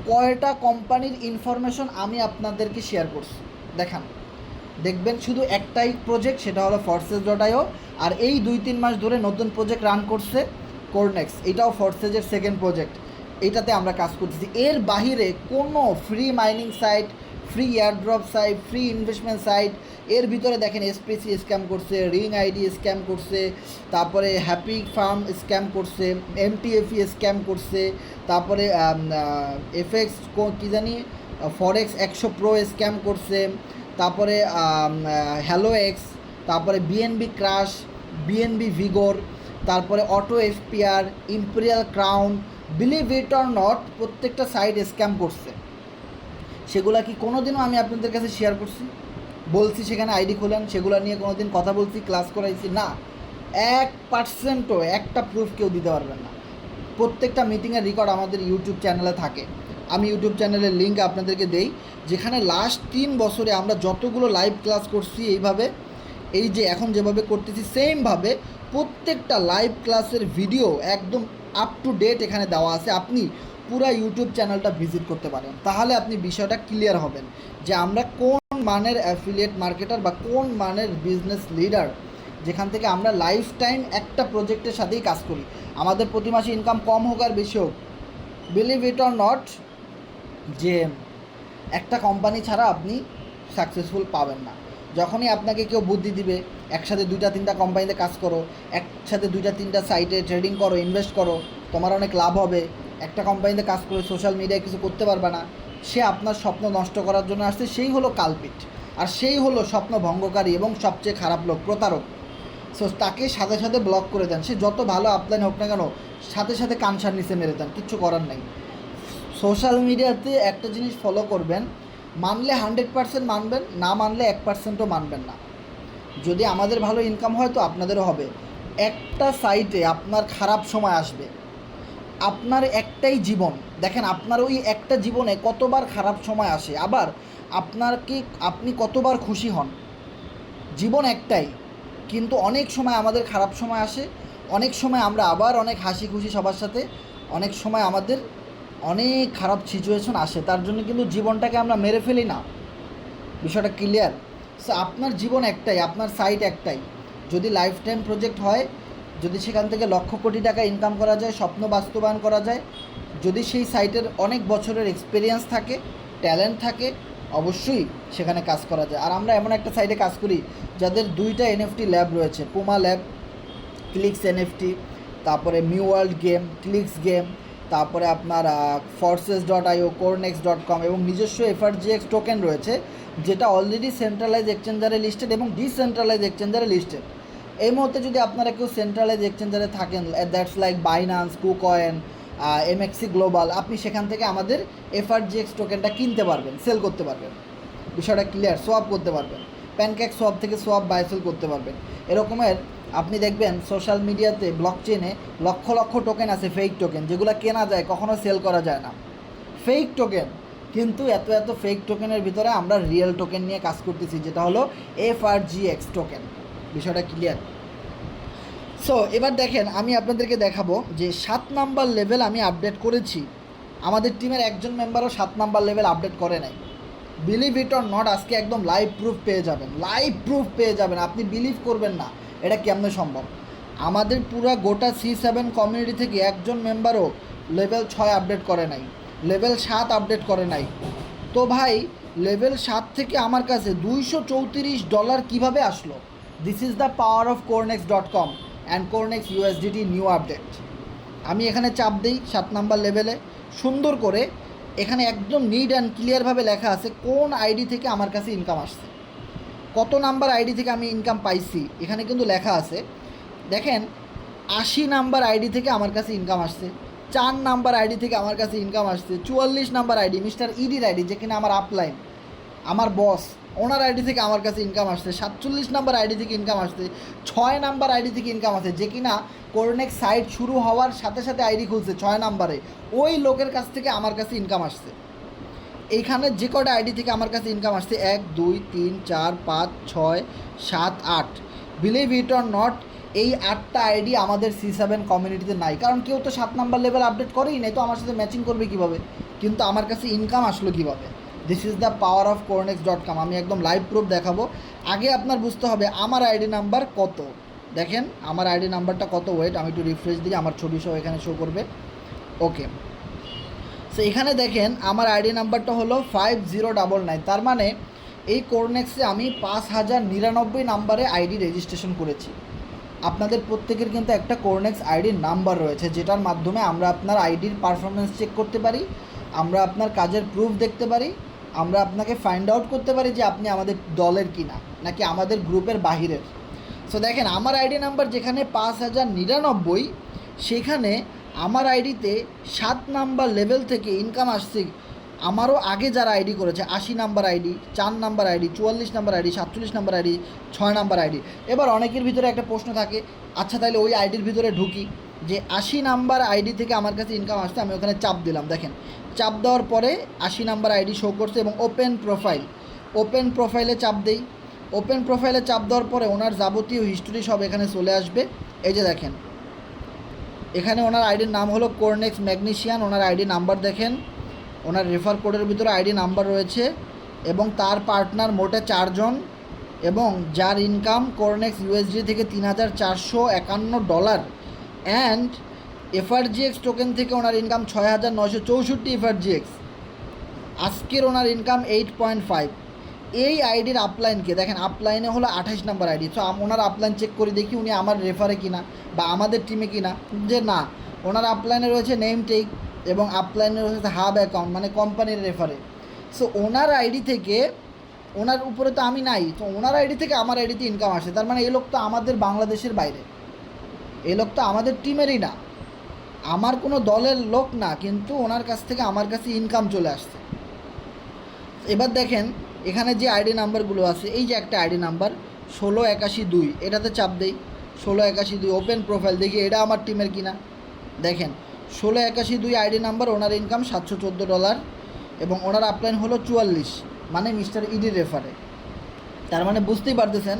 কয়টা কোম্পানির ইনফরমেশন আমি আপনাদেরকে শেয়ার করছি দেখান, দেখবেন শুধু একটাই প্রজেক্ট, সেটা হলো forces.io। আর এই 2-3 মাস ধরে নতুন প্রজেক্ট রান করছে কোরনেক্স, এটাও ফর্সেজের সেকেন্ড প্রজেক্ট, এটাতে আমরা কাজ করতেছি। এর বাহিরে কোনো free mining site, free airdrop site, free investment site. এর ভিতরে দেখেন এসপিসি স্ক্যাম করছে, রিং আইডি স্ক্যাম করছে, তারপরে হ্যাপি ফার্ম স্ক্যাম করছে, এমটিএফই স্ক্যাম করছে, তারপরে এফএক্স কী জানি ফরেক্স 100 প্রো স্ক্যাম করছে, তারপরে হ্যালো এক্স, তারপরে বিএনবি ক্রাশ, বিএনবি ভিগোর, তারপরে auto FPR, imperial crown, believe it or not প্রত্যেকটা সাইট স্ক্যাম করছে। সেগুলা কি কোনো দিনও আমি আপনাদের কাছে শেয়ার করছি, বলছি সেখানে আইডি খোলেন, সেগুলো নিয়ে কোনো দিন কথা বলছি, ক্লাস করাইছি? না, 1%ও একটা প্রুফ কেউ দিতে পারবেন না। প্রত্যেকটা মিটিংয়ের রেকর্ড আমাদের ইউটিউব চ্যানেলে থাকে। আমি ইউটিউব চ্যানেলের লিঙ্ক আপনাদেরকে দেই, যেখানে লাস্ট 3 বছরে আমরা যতগুলো লাইভ ক্লাস করছি এইভাবে, এই যে এখন যেভাবে করতেছি সেমভাবে প্রত্যেকটা লাইভ ক্লাসের ভিডিও একদম আপ টু ডেট এখানে দেওয়া আছে। আপনি পুরো ইউটিউব চ্যানেলটা ভিজিট করতে পারেন, তাহলে আপনি বিষয়টা ক্লিয়ার হবেন যে আমরা কোন মানের অ্যাফিলিয়েট মার্কেটার বা কোন মানের বিজনেস লিডার, যেখান থেকে আমরা লাইফ টাইম একটা প্রজেক্টের সাথেই কাজ করি। আমাদের প্রতি মাসে ইনকাম কম হোক আর বেশি হোক, বিলিভ ইট অর নট, যে একটা কোম্পানি ছাড়া আপনি সাকসেসফুল পাবেন না। যখনই আপনাকে কেউ বুদ্ধি দিবে একসাথে 2-3টা কোম্পানিতে কাজ করো, একসাথে 2-3টা সাইটে ট্রেডিং করো, ইনভেস্ট করো, তোমার অনেক লাভ হবে, একটা কোম্পানিতে কাজ করে সোশ্যাল মিডিয়ায় কিছু করতে পারবে না, সে আপনার স্বপ্ন নষ্ট করার জন্য আসছে, সেই হলো কালপিট, আর সেই হলো স্বপ্ন ভঙ্গকারী এবং সবচেয়ে খারাপ লোক, প্রতারক। সো তাকে সাথে সাথে ব্লক করে দেন, সে যত ভালো আপলাইন হোক না কেন, সাথে সাথে কানসার নিচে মেরে দেন, কিচ্ছু করার নেই। সোশ্যাল মিডিয়াতে একটা জিনিস ফলো করবেন, মানলে 100% মানবেন, না মানলে 1%ও মানবেন না। যদি আমাদের ভালো ইনকাম হয় তো আপনাদেরও হবে। একটা সাইটে আপনার খারাপ সময় আসবে, আপনার একটাই জীবন, দেখেন আপনার ওই একটা জীবনে কতবার খারাপ সময় আসে, আবার আপনি কতবার খুশি হন। জীবন একটাই, কিন্তু অনেক সময় আমাদের খারাপ সময় আসে, অনেক সময় আমরা আবার অনেক হাসি খুশি সবার সাথে, অনেক সময় আমাদের অনেক খারাপ সিচুয়েশন আসে। তার জন্য কিন্তু জীবনটাকে আমরা মেরে ফেলি না, বিষয়টা ক্লিয়ার। সো আপনার জীবন একটাই, আপনার সাইট একটাই। যদি লাইফ টাইম প্রজেক্ট হয়, যদি সেখান থেকে লক্ষ কোটি টাকা ইনকাম করা যায়, স্বপ্ন বাস্তবায়ন করা যায়, যদি সেই সাইটের অনেক বছরের এক্সপিরিয়েন্স থাকে, ট্যালেন্ট থাকে, অবশ্যই সেখানে কাজ করা যায়। আর আমরা এমন একটা সাইটে কাজ করি যাদের 2টা এনএফটি ল্যাব রয়েছে, পুমা ল্যাব, ক্লিক্স এনএফটি, তারপরে mu world game, clicks game, তারপরে আপনার forces.io, cornex.com এবং নিজস্ব FRGX টোকেন রয়েছে, যেটা অলরেডি সেন্ট্রালাইজ এক্সচেঞ্জারে লিস্টেড এবং ডিসেন্ট্রালাইজ এক্সচেঞ্জারে লিস্টেড। এই মুহূর্তে যদি আপনারা কেউ সেন্ট্রালাইজ এক্সচেঞ্জারে থাকেন, that's like Binance, KuCoin, এমএক্সি global, আপনি সেখান থেকে আমাদের FRGX টোকেনটা কিনতে পারবেন, সেল করতে পারবেন, বিষয়টা ক্লিয়ার, সোয়াপ করতে পারবেন, প্যানকেক সোয়াপ থেকে সোয়াপ বাই সেল করতে পারবেন। এরকমের আপনি দেখবেন সোশ্যাল মিডিয়াতে, ব্লক চেনে লক্ষ লক্ষ টোকেন আছে, ফেক টোকেন, যেগুলো কেনা যায়, কখনো সেল করা যায় না, ফেক টোকেন। কিন্তু এত ফেক টোকেনের ভিতরে আমরা রিয়েল টোকেন নিয়ে কাজ করতেছি, যেটা হলো FRGX টোকেন, বিষয়টা ক্লিয়ার। সো এবার দেখেন, আমি আপনাদেরকে দেখাবো যে 7 নাম্বার লেভেল আমি আপডেট করেছি। আমাদের টিমের একজন মেম্বারও 7 নাম্বার লেভেল আপডেট করে নাই। বিলিভ ইট অর নট, আজকে একদম লাইভ প্রুফ পেয়ে যাবেন, লাইভ প্রুফ পেয়ে যাবেন। আপনি বিলিভ করবেন না এটা কেমনে সম্ভব। আমাদের পুরো গোটা C7 কমিউনিটি থেকে একজন মেম্বারও লেভেল 6 আপডেট করে নাই, লেভেল 7 আপডেট করে নাই। তো ভাই, লেভেল 7 থেকে আমার কাছে $234 কীভাবে আসলো? This is the power of cornex.com and cornex USDT new update. আমি এখানে চাপ দিই 7 নাম্বার লেভেলে, সুন্দর করে এখানে একদম নিট অ্যান্ড ক্লিয়ারভাবে লেখা আছে কোন আইডি থেকে আমার কাছে ইনকাম আসছে, কত নাম্বার আইডি থেকে আমি ইনকাম পাইছি, এখানে কিন্তু লেখা আছে। দেখেন, 80 নাম্বার আইডি থেকে আমার কাছে ইনকাম আসছে, 4 নাম্বার আইডি থেকে আমার কাছে ইনকাম আসছে, 44 নাম্বার আইডি মিস্টার ইডির আইডি, যেখানে আমার আপলাইন, আমার বস, ওনার আইডি থেকে আমার কাছে ইনকাম আসছে, 47 নাম্বার আইডি থেকে ইনকাম আসছে, 6 নাম্বার আইডি থেকে ইনকাম আসছে, যে কিনা cornex সাইট শুরু হওয়ার সাথে সাথে আইডি খুলছে 6 নাম্বারে, ওই লোকের কাছ থেকে আমার কাছে ইনকাম আসছে। এইখানে যে কটা আইডি থেকে আমার কাছে ইনকাম আসছে 1 2 3 4 5 6 7 8, বিলিভ ইট অর নট, এই 8টা আইডি আমাদের C7 কমিউনিটিতে নাই, কারণ কেউ তো 7 নাম্বার লেভেল আপডেট করেই নাই, তো আমার সাথে ম্যাচিং করবে কীভাবে? কিন্তু আমার কাছে ইনকাম আসলো কীভাবে? This is the power of cornex.com। আমি একদম লাইভ প্রুফ দেখাবো। আগে আপনার বুঝতে হবে আমার আইডি নাম্বার কত। দেখেন আমার আইডি নাম্বারটা কত, ওয়েট আমি একটু রিফ্রেশ দিই, আমার ছবি সহ এখানে শো করবে। ওকে, সো এখানে দেখেন আমার আইডি নাম্বারটা হলো 5099, তার মানে এই কোরনেক্সে আমি 5099 নাম্বারে আইডি রেজিস্ট্রেশন করেছি। আপনাদের প্রত্যেকের কিন্তু একটা কোরনেক্স আইডির নাম্বার রয়েছে, যেটার মাধ্যমে আমরা আপনার আইডির পারফরমেন্স চেক করতে পারি, আমরা আপনার কাজের প্রুফ দেখতে পারি, আমরা আপনাকে ফাইন্ড আউট করতে পারি যে আপনি আমাদের দলের কিনা নাকি আমাদের গ্রুপের বাহিরের। সো দেখেন আমার আইডি নাম্বার যেখানে 5099, সেখানে আমার আইডিতে 7 নাম্বার লেভেল থেকে ইনকাম আসছে। আমারও আগে যারা আইডি করেছে 80 number ID, 4 number ID, 44 number ID, 47 number ID, 6 number ID. এবার অনেকের ভিতরে একটা প্রশ্ন থাকে, আচ্ছা তাহলে ওই আইডির ভিতরে ঢুকি, যে 80 নাম্বার আইডি থেকে আমার কাছে ইনকাম আসছে, আমি ওখানে চাপ দিলাম। দেখেন চাপ দেওয়ার পরে 80 নাম্বার আইডি শো করছে এবং ওপেন প্রোফাইলে চাপ দেই। ওপেন প্রোফাইলে চাপ দেওয়ার পরে ওনার যাবতীয় হিস্টোরি সব এখানে চলে আসবে। এই যে দেখেন এখানে ওনার আইডির নাম হলো কোরনেক্স ম্যাগনেসিয়ান, ওনার আইডি নাম্বার দেখেন, ওনার রেফার কোডের ভিতরে আইডি নাম্বার রয়েছে এবং তার পার্টনার মোটে 4 জন, এবং যার ইনকাম কোরনেক্স ইউএসডি থেকে $3451 অ্যান্ড এফআরজিএক্স টোকেন থেকে ওনার ইনকাম 6964 এফআরজিএক্স। আজকের ওনার ইনকাম 8.5। এই আইডির আপলাইনকে দেখেন, আপলাইনে হলো 28 নাম্বার আইডি। সো ওনার আপলাইন চেক করে দেখি উনি আমার রেফারে কিনা বা আমাদের টিমে কিনা, যে না ওনার আপলাইনে রয়েছে নেম টেক এবং আপলাইনে রয়েছে হাব অ্যাকাউন্ট মানে কোম্পানির রেফারে। সো ওনার আইডি থেকে, ওনার উপরে তো আমি নাই, তো ওনার আইডি থেকে আমার আইডিতে ইনকাম আসে, তার মানে এই লোক তো আমাদের বাংলাদেশের বাইরে, এই লোক তো আমাদের টিমেরই না, আমার কোনো দলের লোক না, কিন্তু ওনার কাছ থেকে আমার কাছে ইনকাম চলে আসছে। এবার দেখেন এখানে যে আইডি নাম্বারগুলো আছে, এই যে একটা আইডি নাম্বার 16822, এটাতে চাপ দেই। 16822 ওপেন প্রোফাইল, দেখি এটা আমার টিমের কিনা। দেখেন 16822 আইডি নাম্বার, ওনার ইনকাম $714 এবং ওনার আপলাইন হলো 44, মানে মিস্টার ইডির রেফারে। তার মানে বুঝতেই পারতেছেন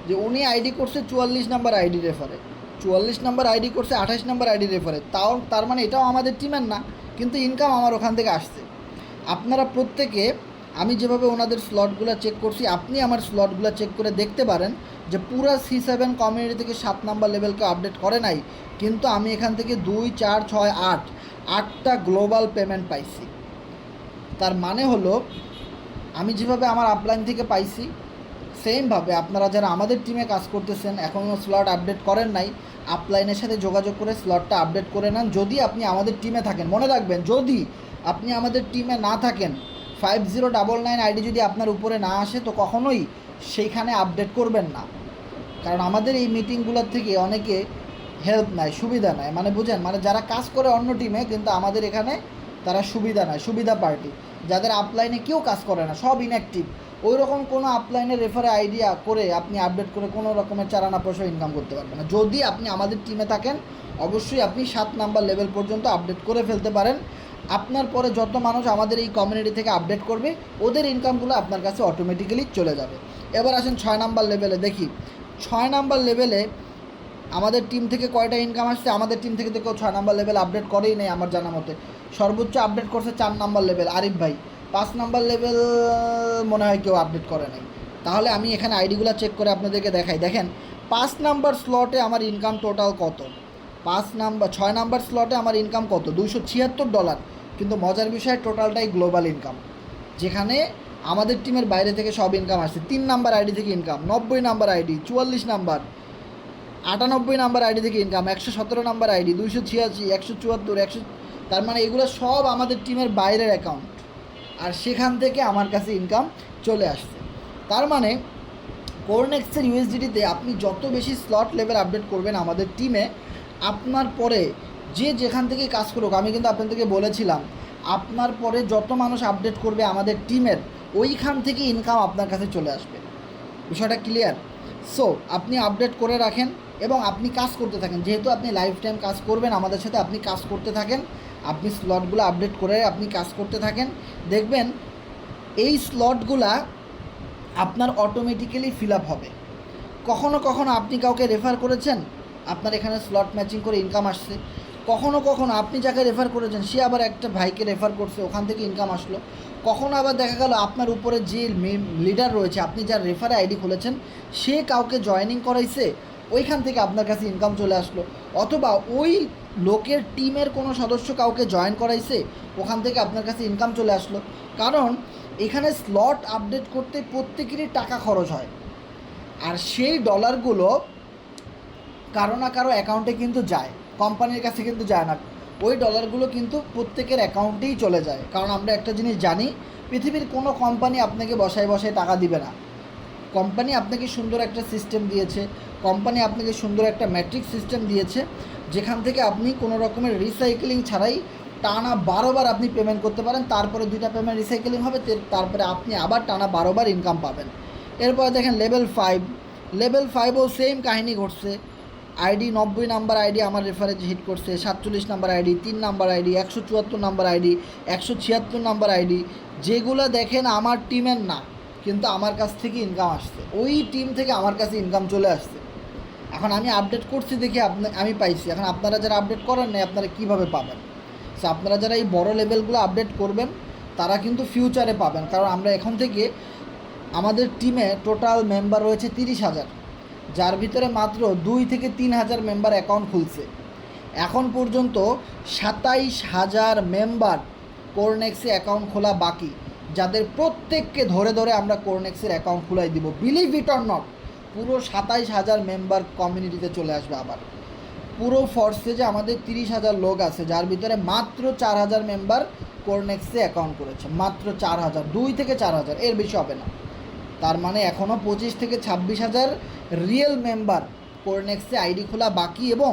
যে উনি আইডি করছে 44 নাম্বার আইডি রেফারে, 44 নাম্বার আইডি করছে 28 নাম্বার আইডি রেফারে, তার মানে এটাও আমাদের টিমের না, কিন্তু ইনকাম আমার ওখান থেকে আসছে। আপনারা প্রত্যেকে, আমি যেভাবে ওনাদের স্লটগুলো চেক করছি, আপনি আমার স্লটগুলো চেক করে দেখতে পারেন যে পুরো C7 কমিউনিটি থেকে 7 নাম্বার লেভেলকে আপডেট করে নাই, কিন্তু আমি এখান থেকে 2, 4, 6, 8টা গ্লোবাল পেমেন্ট পাইছি। তার মানে হলো আমি যেভাবে আমার আপলাইন থেকে পাইছি, সেমভাবে আপনারা যারা আমাদের টিমে কাজ করতেছেন, এখনও স্লট আপডেট করেন নাই, আপলাইনের সাথে যোগাযোগ করে স্লটটা আপডেট করে নেন। যদি আপনি আমাদের টিমে থাকেন, মনে রাখবেন যদি আপনি আমাদের টিমে না থাকেন, 5099 আইডি যদি আপনার উপরে না আসে, তো কখনোই সেইখানে আপডেট করবেন না, কারণ আমাদের এই মিটিংগুলোর থেকে অনেকে হেল্প নেয়, সুবিধা নেয়, মানে বুঝেন, মানে যারা কাজ করে অন্য টিমে কিন্তু আমাদের এখানে তারা সুবিধা নেয়, সুবিধা পার্টি, যাদের আপলাইনে কেউ কাজ করে না, সব ইনঅ্যাক্টিভ, ওই রকম কোনো আপলাইনের রেফারে আইডিয়া করে আপনি আপডেট করে কোনো রকমের চারানা পয়সা ইনকাম করতে পারবেন না। যদি আপনি আমাদের টিমে থাকেন, অবশ্যই আপনি 7 নাম্বার লেভেল পর্যন্ত আপডেট করে ফেলতে পারেন। আপনার পরে যত মানুষ আমাদের এই কমিউনিটি থেকে আপডেট করবে, ওদের ইনকামগুলো আপনার কাছে অটোমেটিক্যালি চলে যাবে। এবার আসেন 6 নাম্বার লেভেলে দেখি। 6 নাম্বার লেভেলে আমাদের টিম থেকে কয়টা ইনকাম আসছে? আমাদের টিম থেকে তো কেউ 6 নাম্বার লেভেল আপডেট করেই নেই আমার জানা মতে। সর্বোচ্চ আপডেট করছে 4 নাম্বার লেভেল আরিফ ভাই, 5 নাম্বার লেভেল মনে হয় কেউ আপডেট করে নাই। তাহলে আমি এখানে আইডিগুলো চেক করে আপনাদেরকে দেখাই। দেখেন 5 নাম্বার স্লটে আমার ইনকাম টোটাল কত, 6 নাম্বার স্লটে আমার ইনকাম কত, $276। কিন্তু মজার বিষয় টোটালটাই গ্লোবাল ইনকাম, যেখানে আমাদের টিমের বাইরে থেকে সব ইনকাম আসছে। 3 নাম্বার আইডি থেকে income, 90 number ID, 44 number, 98 number ID থেকে ইনকাম, 117 নাম্বার আইডি, 286, 174, 100, তার মানে এগুলো সব আমাদের টিমের বাইরের অ্যাকাউন্ট, আর সেখান থেকে আমার কাছে ইনকাম চলে আসছে। তার মানে কোরনেক্সের ইউএসডিটিতে আপনি যত বেশি স্লট লেভেল আপডেট করবেন আমাদের টিমে, আপনার পরে যে যেখান থেকে কাজ করুক, আমি কিন্তু আপনাদেরকে বলেছিলাম আপনার পরে যত মানুষ আপডেট করবে আমাদের টিমের, ওইখান থেকে ইনকাম আপনার কাছে চলে আসবে। বিষয়টা ক্লিয়ার? সো আপনি আপডেট করে রাখেন এবং আপনি কাজ করতে থাকেন, যেহেতু আপনি লাইফ টাইম কাজ করবেন আমাদের সাথে, আপনি কাজ করতে থাকেন, আপনি স্লটগুলো আপডেট করে আপনি কাজ করতে থাকেন, দেখবেন এই স্লটগুলা আপনার অটোমেটিক্যালি ফিল আপ হবে। কখনো কখনো আপনি কাউকে রেফার করেছেন, আপনার এখানে স্লট ম্যাচিং করে ইনকাম আসছে। কখনো কখনো আপনি যাকে রেফার করেছেন সে আবার একটা ভাইকে রেফার করছে, ওখান থেকে ইনকাম আসলো। কখনো আবার দেখা গেল আপনার উপরে যে লিডার রয়েছে, আপনি যার রেফারে আইডি খুলেছেন, সে কাউকে জয়েনিং করাইছে, ওইখান থেকে আপনার কাছে ইনকাম চলে আসলো। অথবা ওই লোকের টিমের কোনো সদস্য কাউকে জয়েন করাইছে, ওখান থেকে আপনার কাছে ইনকাম চলে আসলো। কারণ এখানে স্লট আপডেট করতে প্রত্যেকেরই টাকা খরচ হয়, আর সেই ডলারগুলো কারো না কারো অ্যাকাউন্টে কিন্তু যায়, কোম্পানির কাছে কিন্তু যায় না। ওই ডলারগুলো কিন্তু প্রত্যেকের অ্যাকাউন্টেই চলে যায়। কারণ আমরা একটা জিনিস জানি, পৃথিবীর কোনো কোম্পানি আপনাকে বসায় বসায় টাকা দিবে না। কোম্পানি আপনাকে সুন্দর একটা সিস্টেম দিয়েছে, কোম্পানি আপনাকে সুন্দর একটা ম্যাট্রিক সিস্টেম দিয়েছে, যেখান থেকে আপনি কোনো রকমের রিসাইকেলিং ছাড়াই টানা 12 বার আপনি পেমেন্ট করতে পারেন। তারপরে 2টা পেমেন্ট রিসাইকেলিং হবে, তারপরে আপনি আবার টানা 12 বার ইনকাম পাবেন। এরপরে দেখেন লেভেল 5ও সেম কাহিনী ঘটছে। আইডি 90 নাম্বার আইডি আমার রেফারেন্স হিট করছে, 47 number ID, 3 number ID, 174 number ID, 176 number ID, যেগুলো দেখেন আমার টিমের না, কিন্তু আমার কাছ থেকে ইনকাম আসছে, ওই টিম থেকে আমার কাছে ইনকাম চলে আসছে। এখন আমি আপডেট করছি দেখে আমি পাইছি। এখন আপনারা যারা আপডেট করেন না, আপনারা কীভাবে পাবেন? সো আপনারা যারা এই বড় লেভেলগুলো আপডেট করবেন, তারা কিন্তু ফিউচারে পাবেন। কারণ আমরা এখন থেকে, আমাদের টিমে টোটাল মেম্বার রয়েছে 30,000, যার ভিতরে মাত্র 2 থেকে 3,000 মেম্বার অ্যাকাউন্ট খুলছে। এখন পর্যন্ত 27,000 মেম্বার কোরনেক্সে অ্যাকাউন্ট খোলা বাকি, যাদের প্রত্যেককে ধরে ধরে আমরা কোরনেক্সের অ্যাকাউন্ট খুলাই দিব। বিলিভ ইট অর নট, পুরো 27,000 মেম্বার কমিউনিটিতে চলে আসবে আবার। পুরো ফোর্সে যে আমাদের 30,000 লোক আছে, যার ভিতরে মাত্র 4,000 মেম্বার কোরনেক্সে অ্যাকাউন্ট করেছে, মাত্র 4,000, 2 থেকে 4,000, এর বেশি হবে না। তার মানে এখনও 25 থেকে 26,000 রিয়েল মেম্বার কোরনেক্সে আইডি খোলা বাকি, এবং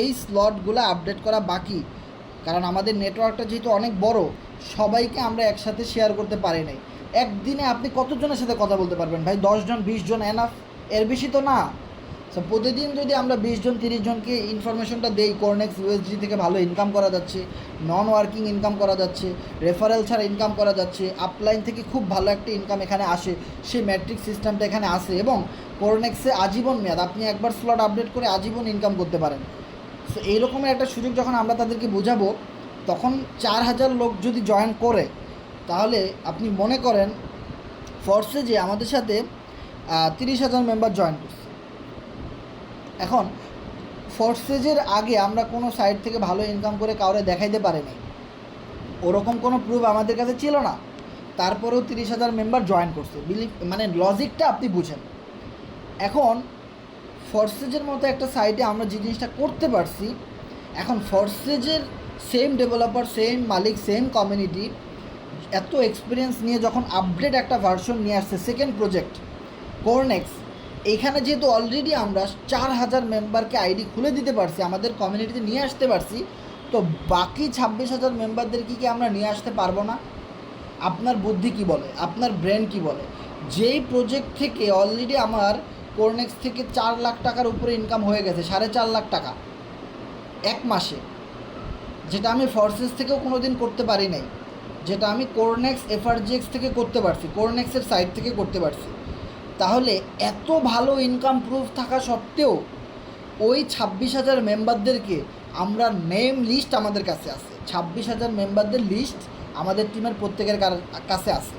এই স্লটগুলো আপডেট করা বাকি। কারণ আমাদের নেটওয়ার্কটা যেহেতু অনেক বড়, সবাইকে আমরা একসাথে শেয়ার করতে পারি নাই। একদিনে আপনি কতজনের সাথে কথা বলতে পারবেন ভাই? 10 জন 20 জন এনাফ, এর বেশি তো না। সো প্রতিদিন যদি আমরা 20 জন 30 জনকে ইনফরমেশনটা দেই, কোরনেক্স ইউএসডি থেকে ভালো ইনকাম করা যাচ্ছে, নন ওয়ার্কিং ইনকাম করা যাচ্ছে, রেফারেল ছাড়া ইনকাম করা যাচ্ছে, আপলাইন থেকে খুব ভালো একটা ইনকাম এখানে আসে, সেই ম্যাট্রিক সিস্টেমটা এখানে আসে, এবং কোরনেক্সে আজীবন মেয়াদ, আপনি একবার স্লট আপডেট করে আজীবন ইনকাম করতে পারেন। সো এইরকমের একটা সুযোগ যখন আমরা তাদেরকে বোঝাবো, তখন 4,000 লোক যদি জয়েন করে, তাহলে আপনি মনে করেন ফোর্সে যে আমাদের সাথে 30,000 মেম্বার জয়েন করছে। এখন ফোর্সেজের আগে আমরা কোনো সাইট থেকে ভালো ইনকাম করে কাউরে দেখাইতে পারিনি, ওরকম কোনো প্রুফ আমাদের কাছে ছিল না। তারপরেও 30,000 মেম্বার জয়েন করছে। মানে লজিকটা আপনি বুঝেন। এখন ফোর্সেজের মতো একটা সাইটে আমরা যে জিনিসটা করতে পারছি, এখন ফোর্সেজের সেম ডেভেলপার, সেম মালিক, সেম কমিউনিটি, এত এক্সপিরিয়েন্স নিয়ে যখন আপডেট একটা ভার্সন নিয়ে আসছে, সেকেন্ড প্রজেক্ট কোরনেক্স, এইখানে যেহেতু অলরেডি আমরা 4,000 মেম্বারকে আইডি খুলে দিতে পারছি, আমাদের কমিউনিটিতে নিয়ে আসতে পারছি, তো বাকি 26,000 মেম্বারদেরকে কি আমরা নিয়ে আসতে পারবো না? আপনার বুদ্ধি কি বলে? আপনার ব্রেন কি বলে? যেই প্রজেক্ট থেকে অলরেডি আমার কোরনেক্স থেকে 4 লাখ টাকার উপরে ইনকাম হয়ে গেছে, 4.5 লাখ টাকা এক মাসে, যেটা আমি ফোর্সেস থেকেও কোনো দিন করতে পারি নাই, যেটা আমি কোরনেক্স এফআরজিএক্স থেকে করতে পারছি, কোরনেক্সের সাইট থেকে করতে পারছি। তাহলে এত ভালো ইনকাম প্রুফ থাকা সত্ত্বেও ওই 26,000 মেম্বারদেরকে আমরা নেম লিস্ট আমাদের কাছে আছে, 26,000 মেম্বারদের লিস্ট আমাদের টিমের প্রত্যেকের কাছে আছে।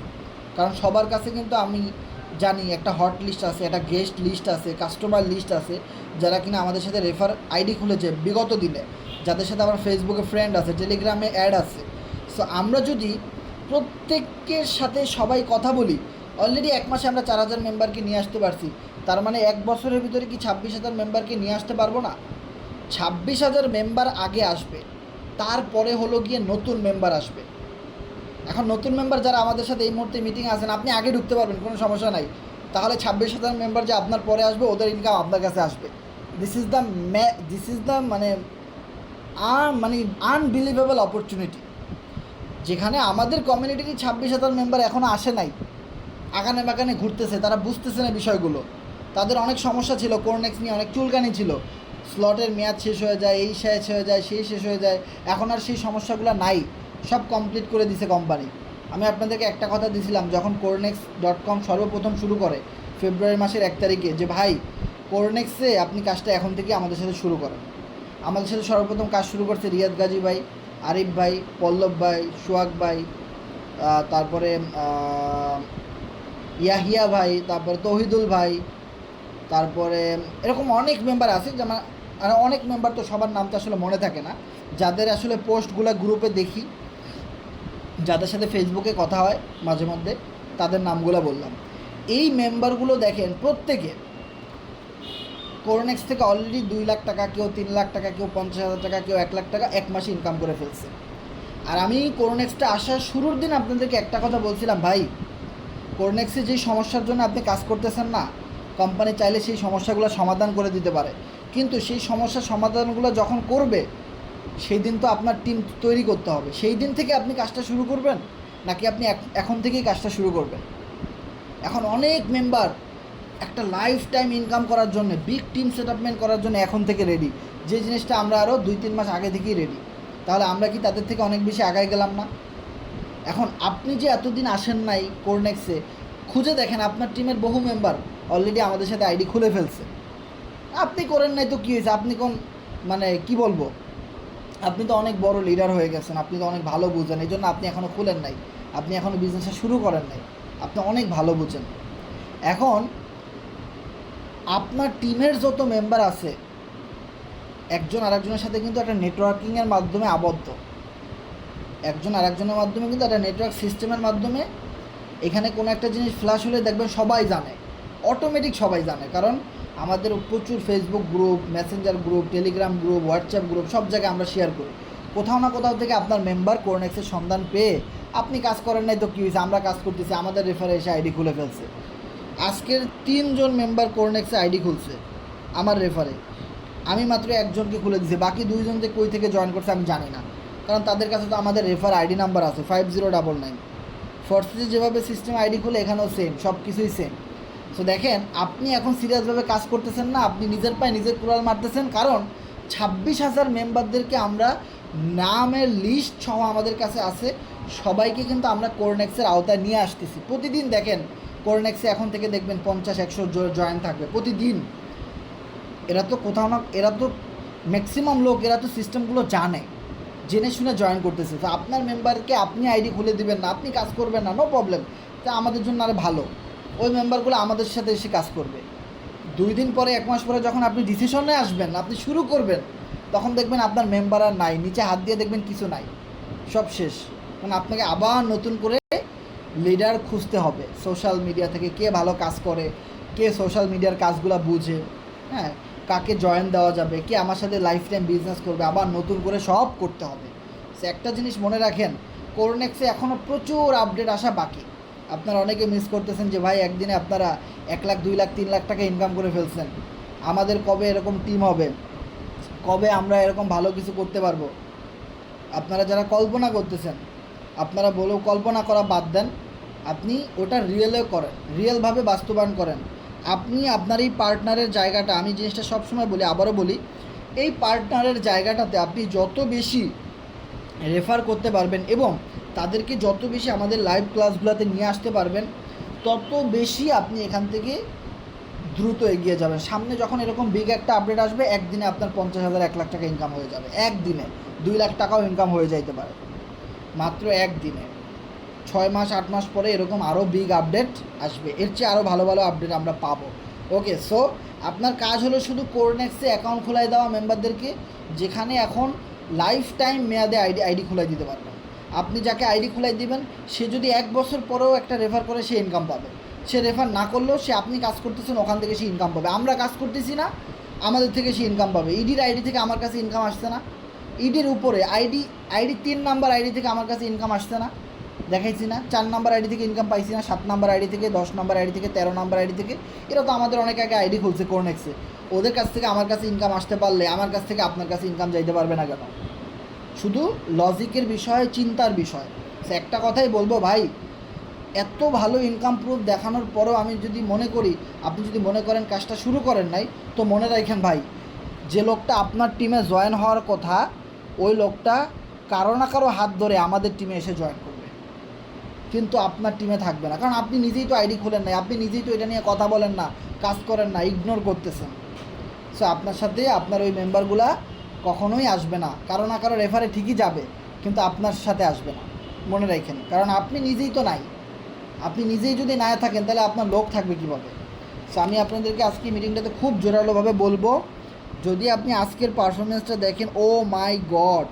কারণ সবার কাছে কিন্তু আমি জানি একটা হট লিস্ট আছে, একটা গেস্ট লিস্ট আছে, কাস্টমার লিস্ট আছে, যারা কিনা আমাদের সাথে রেফার আইডি খুলেছে বিগত দিনে, যাদের সাথে আমার ফেসবুকে ফ্রেন্ড আছে, টেলিগ্রামে অ্যাড আছে। সো আমরা যদি প্রত্যেকের সাথে সবাই কথা বলি, অলরেডি এক মাসে আমরা 4,000 মেম্বারকে নিয়ে আসতে পারছি, তার মানে এক বছরের ভিতরে কি 26,000 মেম্বারকে নিয়ে আসতে পারবো না? 26,000 মেম্বার আগে আসবে, তারপরে হলো গিয়ে নতুন মেম্বার আসবে। এখন নতুন মেম্বার যারা আমাদের সাথে এই মুহূর্তে মিটিংয়ে আছেন, আপনি আগে ঢুকতে পারবেন, কোনো সমস্যা নাই। তাহলে 26,000 মেম্বার যে আপনার পরে আসবে, ওদের ইনকাম আপনার কাছে আসবে। দিস ইজ দ্য মানে আনবিলিভেবল অপরচুনিটি, যেখানে আমাদের কমিউনিটির 26,000 মেম্বার এখনও আসে নাই, আগানে বাগানে ঘুরতেছে, তারা বুঝতেছে না বিষয়গুলো। তাদের অনেক সমস্যা ছিল, কোরনেক্স নিয়ে অনেক চুলকানি ছিল, স্লটের মেয়াদ শেষ হয়ে যায়, এই শেষ হয়ে যায়, সেই শেষ হয়ে যায়। এখন আর সেই সমস্যাগুলো নাই, সব কমপ্লিট করে দিছে কোম্পানি। আমি আপনাদেরকে একটা কথা দিয়েছিলাম যখন কোরনেক্স.com সর্বপ্রথম শুরু করে ফেব্রুয়ারি মাসের 1 তারিখে, যে ভাই কোরনেক্সে আপনি কাজটা এখন থেকে আমাদের সাথে শুরু করেন। আমাদের সাথে সর্বপ্রথম কাজ শুরু করছে রিয়াদ গাজী ভাই, আরিফ ভাই, পল্লব ভাই, সোহাগ ভাই, তারপরে ইয়াহিয়া ভাই, তারপরে তৌহিদুল ভাই, তারপরে এরকম অনেক মেম্বার আছে, যেমন আর অনেক মেম্বার তো সবার নাম তো আসলে মনে থাকে না, যাদের আসলে পোস্টগুলো গ্রুপে দেখি, যাদের সাথে ফেসবুকে কথা হয় মাঝে মধ্যে, তাদের নামগুলো বললাম। এই মেম্বারগুলো দেখেন প্রত্যেকে কোরনেক্স থেকে অলরেডি 2 লাখ টাকা, কেউ 3 লাখ টাকা, কেউ 50,000 টাকা, কেউ 1 লাখ টাকা এক মাসে ইনকাম করে ফেলছে। আর আমি কোরনেক্সটা আসার শুরুর দিন আপনাদেরকে একটা কথা বলছিলাম, ভাই কোরনেক্সে যেই সমস্যার জন্য আপনি কাজ করতেছেন না, কোম্পানি চাইলে সেই সমস্যাগুলো সমাধান করে দিতে পারে, কিন্তু সেই সমস্যার সমাধানগুলো যখন করবে সেই দিন তো আপনার টিম তৈরি করতে হবে। সেই দিন থেকে আপনি কাজটা শুরু করবেন, নাকি আপনি এখন থেকেই কাজটা শুরু করবেন? এখন অনেক মেম্বার একটা লাইফ টাইম ইনকাম করার জন্য, বিগ টিম সেটআপমেন্ট করার জন্য এখন থেকে রেডি, যে জিনিসটা আমরা আরও 2-3 মাস আগে থেকেই রেডি। তাহলে আমরা কি তাদের থেকে অনেক বেশি আগায় গেলাম না? এখন আপনি যে এতদিন আসেন নাই কোরনেক্সে, খুঁজে দেখেন আপনার টিমের বহু মেম্বার অলরেডি আমাদের সাথে আইডি খুলে ফেলছে। আপনি করেন নাই তো কী হয়েছে? আপনি কোন মানে কি বলবো, আপনি তো অনেক বড় লিডার হয়ে গেছেন, আপনি তো অনেক ভালো বুঝেন, এই জন্য আপনি এখনও খুলেন নাই, আপনি এখনও বিজনেসটা শুরু করেন নাই, আপনি অনেক ভালো বুঝেন। এখন আপনার টিমের যত মেম্বার আছে, একজন আরেকজনের সাথে কিন্তু একটা নেটওয়ার্কিংয়ের মাধ্যমে আবদ্ধ, একজন আরেকজনের মাধ্যমে কিন্তু একটা নেটওয়ার্ক সিস্টেমের মাধ্যমে। এখানে কোনো একটা জিনিস ফ্ল্যাশ হলে দেখবেন সবাই জানে, অটোমেটিক সবাই জানে, কারণ আমাদের প্রচুর Facebook group, Messenger group, Telegram group, WhatsApp group, সব জায়গায় আমরা শেয়ার করি। কোথাও না কোথাও থেকে আপনার মেম্বার কোরনেক্সের সন্ধান পেয়ে, আপনি কাজ করেন নাই তো কী হয়েছে, আমরা কাজ করতেছি, আমাদের রেফারে এসে আইডি খুলে ফেলছে। আজকের 3 জন মেম্বার কোরনেক্সে আইডি খুলছে আমার রেফারে, আমি মাত্র একজনকে খুলে দিয়েছি, বাকি 2 জন যে কই থেকে জয়েন করছে আমি জানি না, কারণ তাদের কাছে তো আমাদের রেফার আইডি নাম্বার আছে 5099। ফোর্সে যেভাবে সিস্টেম আইডি খুলে এখানেও সেম, সব কিছুই সেম। সো দেখেন, আপনি এখন সিরিয়াসভাবে কাজ করতেছেন না, আপনি নিজের পায়ে নিজের কুড়াল মারতেছেন, কারণ 26,000 মেম্বারদেরকে আমরা নামের লিস্ট সহ আমাদের কাছে আছে, সবাইকে কিন্তু আমরা কোরনেক্সের আওতায় নিয়ে আসতেছি। প্রতিদিন দেখেন কোরনেক্সে এখন থেকে দেখবেন 50-100 জয়েন থাকবে প্রতিদিন। এরা তো কোথাও না, এরা তো ম্যাক্সিমাম লোক, এরা তো সিস্টেমগুলো জানে, জেনে শুনে জয়েন করতেছে। তো আপনার মেম্বারকে আপনি আইডি খুলে দিবেন না, আপনি কাজ করবেন না, নো প্রবলেম, তা আমাদের জন্য আরও ভালো। ওই মেম্বারগুলো আমাদের সাথে এসে কাজ করবে। 2 দিন পরে, 1 মাস পরে যখন আপনি ডিসিশনে আসবেন, আপনি শুরু করবেন, তখন দেখবেন আপনার মেম্বার আর নাই, নিচে হাত দিয়ে দেখবেন কিছু নাই, সব শেষ। মানে আপনাকে আবার নতুন করে লিডার খুঁজতে হবে সোশ্যাল মিডিয়া থেকে, কে ভালো কাজ করে, কে সোশ্যাল মিডিয়ার কাজগুলো বুঝে, হ্যাঁ, কাকে জয়েন দেওয়া যাবে, কে আমার সাথে লাইফ টাইম বিজনেস করবে, আবার নতুন করে সব করতে হবে। সে একটা জিনিস মনে রাখেন, কোরনেক্সে এখনও প্রচুর আপডেট আসা বাকি। আপনারা অনেকে মিস করতেছেন যে ভাই একদিনে আপনারা 1 লাখ, 2 লাখ, 3 লাখ টাকা ইনকাম করে ফেলছেন, আমাদের কবে এরকম টিম হবে, কবে আমরা এরকম ভালো কিছু করতে পারবো? আপনারা যারা কল্পনা করতেছেন, আপনারা বলেও কল্পনা করা বাদ দেন, আপনি ওটা রিয়েলে করেন, রিয়েলভাবে বাস্তবায়ন করেন। আপনি আপনার এই পার্টনারের জায়গাটা, আমি জিনিসটা সবসময় বলি, আবারও বলি, এই পার্টনারের জায়গাটাতে আপনি যত বেশি রেফার করতে পারবেন এবং তাদেরকে যত বেশি আমাদের লাইভ ক্লাসগুলোতে নিয়ে আসতে পারবেন, তত বেশি আপনি এখান থেকে দ্রুত এগিয়ে যাবেন। সামনে যখন এরকম বিগ একটা আপডেট আসবে, একদিনে আপনার 50,000, 1 লাখ টাকা ইনকাম হয়ে যাবে, একদিনে 2 লাখ টাকাও ইনকাম হয়ে যাইতে পারে মাত্র একদিনে। 6 মাস 8 মাস পরে এরকম আরও বিগ আপডেট আসবে, এর চেয়ে আরও ভালো ভালো আপডেট আমরা পাবো। ওকে, সো আপনার কাজ হলো শুধু কোরনেক্সে অ্যাকাউন্ট খোলাই দেওয়া মেম্বারদেরকে, যেখানে এখন লাইফ টাইম মেয়াদে আইডি খোলাই দিতে পারবেন। আপনি যাকে আইডি খোলাই দিবেন, সে যদি 1 বছর পরেও একটা রেফার করে, সে ইনকাম পাবে। সে রেফার না করলেও, সে আপনি কাজ করতেছেন ওখান থেকে সে ইনকাম পাবে। আমরা কাজ করতেছি না, আমাদের থেকে সে ইনকাম পাবে। ইডির আইডি থেকে আমার কাছে ইনকাম আসছে না, ইডির উপরে আইডি 3 নাম্বার আইডি থেকে আমার কাছে ইনকাম আসছে না, দেখাইছি না? 4 নাম্বার আইডি থেকে ইনকাম পাইছি না, 7 নাম্বার আইডি থেকে, 10 নাম্বার আইডি থেকে, 13 নাম্বার আইডি থেকে। এরা তো আমাদের অনেক আগে আইডি খুলছে কোরনেক্সে, ওদের কাছ থেকে আমার কাছে ইনকাম আসতে পারলে আমার কাছ থেকে আপনার কাছে ইনকাম যাইতে পারবে না কেন? শুধু লজিকের বিষয়, চিন্তার বিষয়। সে একটা কথাই বলবো ভাই, এত ভালো ইনকাম প্রুফ দেখানোর পরেও আমি যদি মনে করি, আপনি যদি মনে করেন কাজটা শুরু করেন নাই, তো মনে রাখেন ভাই, যে লোকটা আপনার টিমে জয়েন হওয়ার কথা, ওই লোকটা কারো না কারো হাত ধরে আমাদের টিমে এসে জয়েন করবে, কিন্তু আপনার টিমে থাকবে না, কারণ আপনি নিজেই তো আইডি খোলেন নাই, আপনি নিজেই তো এটা নিয়ে কথা বলেন না, কাজ করেন না, ইগনোর করতেছেন। সো আপনার সাথে আপনার ওই মেম্বারগুলা কখনোই আসবে না, কারো না কারো রেফারে ঠিকই যাবে, কিন্তু আপনার সাথে আসবে না, মনে রাখেন, কারণ আপনি নিজেই তো নাই। আপনি নিজেই যদি না থাকেন, তাহলে আপনার লোক থাকবে কীভাবে? সো আমি আপনাদেরকে আজকে মিটিংটাতে খুব জোরালোভাবে বলবো যদি আপনি আজকের পারফরমেন্সটা দেখেন, ও মাই গড,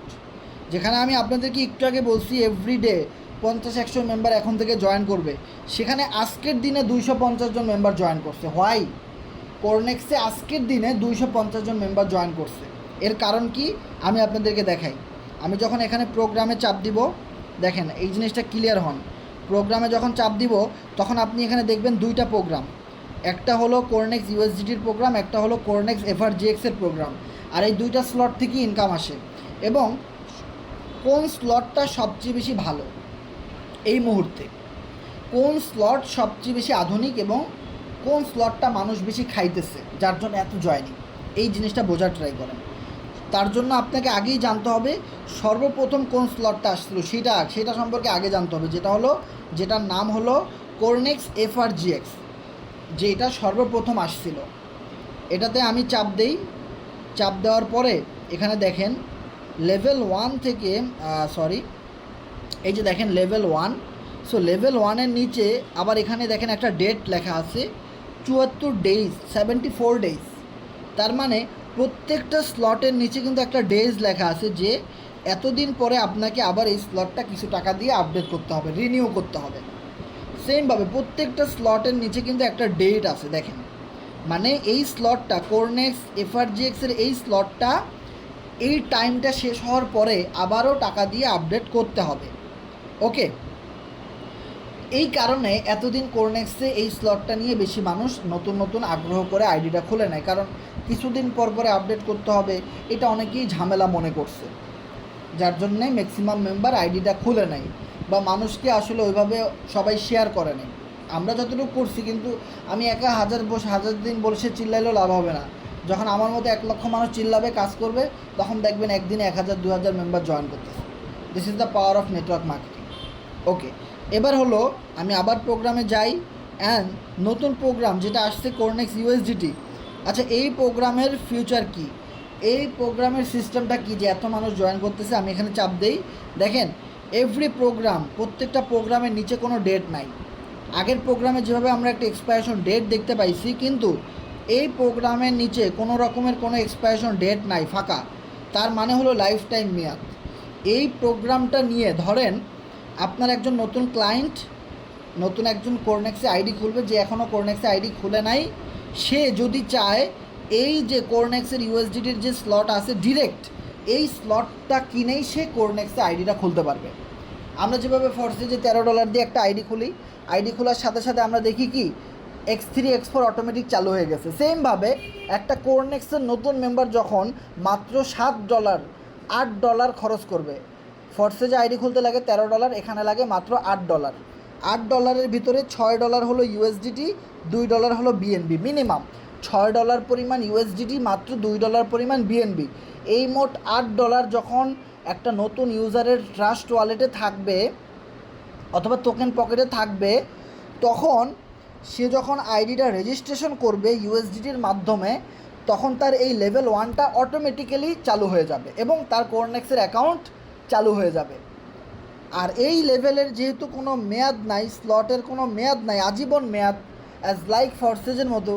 যেখানে আমি আপনাদেরকে একটু আগে বলছি এভরিডে 50-100 মেম্বার এখন থেকে জয়েন করবে, সেখানে আজকের দিনে 250 জন মেম্বার জয়েন করছে। হোয়াই? কোরনেক্সে আজকের দিনে 250 জন মেম্বার জয়েন করছে। এর কারণ কি আমি আপনাদেরকে দেখাই। আমি যখন এখানে প্রোগ্রামে চাপ দিব, দেখেন এই জিনিসটা ক্লিয়ার হন, প্রোগ্রামে যখন চাপ দিব তখন আপনি এখানে দেখবেন দুইটা প্রোগ্রাম, একটা হলো কোরনেক্স ইউএসডিটির প্রোগ্রাম, একটা হলো কোরনেক্স এফআরজিএক্সের প্রোগ্রাম। আর এই দুইটা স্লট থেকেই ইনকাম আসে। এবং কোন স্লটটা সবচেয়ে বেশি ভালো এই মুহূর্তে, কোন স্লট সবচেয়ে বেশি আধুনিক এবং কোন স্লটটা মানুষ বেশি খাইতেছে যার জন্য এত জয়নিং, এই জিনিসটা বোঝার ট্রাই করেন। তার জন্য আপনাকে আগেই জানতে হবে সর্বপ্রথম কোন স্লটটা আসছিল সেটা সম্পর্কে আগে জানতে হবে, যেটার নাম হলো কোরনেক্স এফআরজিএক্স, যেটা সর্বপ্রথম আসছিল। এটাতে আমি চাপ দেই, চাপ দেওয়ার পরে এখানে দেখেন লেভেল 1 থেকে এই যে দেখেন লেভেল 1। সো লেভেল 1-এর নিচে আবার এখানে দেখেন একটা ডেট লেখা আছে 74 ডেজ, 74 ডেজ। তার মানে প্রত্যেকটা স্লটের নিচে কিন্তু একটা ডেজ লেখা আছে যে এতদিন পরে আপনাকে আবার এই স্লটটা কিছু টাকা দিয়ে আপডেট করতে হবে, রিনিউ করতে হবে। সেমভাবে প্রত্যেকটা স্লটের নিচে কিন্তু একটা ডেট আছে দেখেন, মানে এই স্লটটা কোরনেক্স এফআরজিএক্সের এই স্লটটা এই টাইমটা শেষ হওয়ার পরে আবারও টাকা দিয়ে আপডেট করতে হবে। ওকে, এই কারণে এতদিন কোরনেক্সে এই স্লটটা নিয়ে বেশি মানুষ নতুন আগ্রহ করে আইডিটা খুলে নেয়, কারণ কিছুদিন পর পরে আপডেট করতে হবে, এটা অনেকেই ঝামেলা মনে করছে, যার জন্যে ম্যাক্সিমাম মেম্বার আইডিটা খুলে নেয় বা মানুষকে আসলে ওইভাবে সবাই শেয়ার করে নেয়। আমরা যতটুকু করছি, কিন্তু আমি একা হাজার দিন বসে চিল্লাইলেও লাভ হবে না। যখন আমার মতো 1 লক্ষ মানুষ চিল্লাবে, কাজ করবে, তখন দেখবেন একদিনে 1000-2000 মেম্বার জয়েন করতেছে। This is the power of network marketing. Okay, এবার হলো আমি আবার প্রোগ্রামে যাই অ্যান্ড নতুন প্রোগ্রাম যেটা আসছে কোরনেক্স ইউএসডিটি। আচ্ছা, এই প্রোগ্রামের ফিউচার কি, এই প্রোগ্রামের সিস্টেমটা কি যে এত মানুষ জয়েন করতেছে? আমি এখানে চাপ দেই, দেখেন এভরি প্রোগ্রাম, প্রত্যেকটা প্রোগ্রামের নিচে কোনো ডেট নাই। আগের প্রোগ্রামে যেভাবে আমরা একটা এক্সপায়ারেশন ডেট দেখতে পাইছি, কিন্তু এই প্রোগ্রামের নিচে কোনো রকমের কোনো এক্সপায়ারেশন ডেট নাই, ফাঁকা। তার মানে হলো লাইফ টাইম মেয়াদ। এই প্রোগ্রামটা নিয়ে ধরেন আপনার একজন নতুন ক্লায়েন্ট, নতুন একজন কোরনেক্সে আইডি খুলবে, যে এখনও কোরনেক্সে আইডি খুলে নাই, সে যদি চায় এই যে কোরনেক্সের ইউএসডিটির যে স্লট আছে ডিরেক্ট এই স্লটটা কিনেই সে কোরনেক্সে আইডিটা খুলতে পারবে। আমরা যেভাবে ফর্সে যে $13 দিয়ে একটা আইডি খুলি, আইডি খোলার সাথে সাথে আমরা দেখি কি X3 X4 অটোমেটিক চালু হয়ে গেছে। সেমভাবে একটা কোরনেক্সের নতুন মেম্বার যখন মাত্র $7 $8 খরচ করবে, ফর্সে যে আইডি খুলতে লাগে $13, এখানে লাগে মাত্র $8। $8 ভিতরে $6 হলো ইউএসডিটি, $2 হলো বিএনবি। মিনিমাম $6 পরিমাণ ইউএসডিটি, মাত্র $2 পরিমাণ বিএনবি। এই মোট $8 যখন একটা নতুন ইউজারের ট্রাস্ট ওয়ালেটে থাকবে অথবা টোকেন পকেটে থাকবে, তখন সে যখন আইডিটা রেজিস্ট্রেশন করবে ইউএসডিটির মাধ্যমে, তখন তার এই লেভেল 1টা অটোমেটিক্যালি চালু হয়ে যাবে এবং তার কোরনেক্সের অ্যাকাউন্ট চালু হয়ে যাবে। আর এই লেভেলের যেহেতু কোনো মেয়াদ নাই, স্লটের কোনো মেয়াদ নাই, আজীবন মেয়াদ, অ্যাজ লাইক ফরসেজের মতো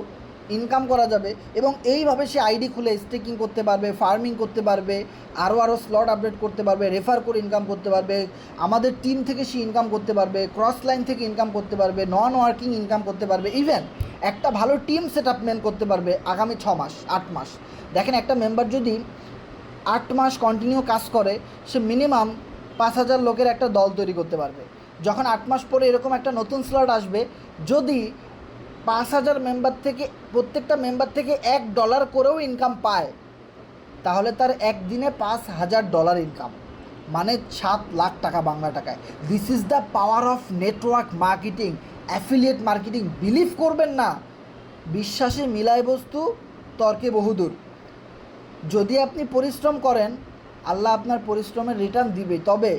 ইনকাম করা যাবে। এবং এইভাবে সে আইডি খুলে স্টেকিং করতে পারবে, ফার্মিং করতে পারবে, আরও স্লট আপডেট করতে পারবে, রেফার করে ইনকাম করতে পারবে, আমাদের টিম থেকে সে ইনকাম করতে পারবে, ক্রস লাইন থেকে ইনকাম করতে পারবে, নন ওয়ার্কিং ইনকাম করতে পারবে, ইভেন একটা ভালো টিম সেট আপ করতে পারবে আগামী 6 মাস 8 মাস। দেখেন একটা মেম্বার যদি 8 মাস কন্টিনিউ কাজ করে, সে মিনিমাম 5000 লোকের একটা দল তৈরি করতে পারবে। যখন 8 মাস পরে এরকম একটা নতুন স্লট আসবে, যদি 5000 মেম্বার থেকে প্রত্যেকটা মেম্বার থেকে $1 করেও ইনকাম পায়, তাহলে তার একদিনে $5000 ইনকাম, মানে 7 লাখ টাকা বাংলা টাকায়। This is the power of network marketing, affiliate marketing. Believe করবেন না, বিশ্বাসে মিলায় বস্তু, তর্কে বহুদূর। যদি আপনি পরিশ্রম করেন, আল্লাহ আপনার পরিশ্রমের রিটার্ন দিবে। তবে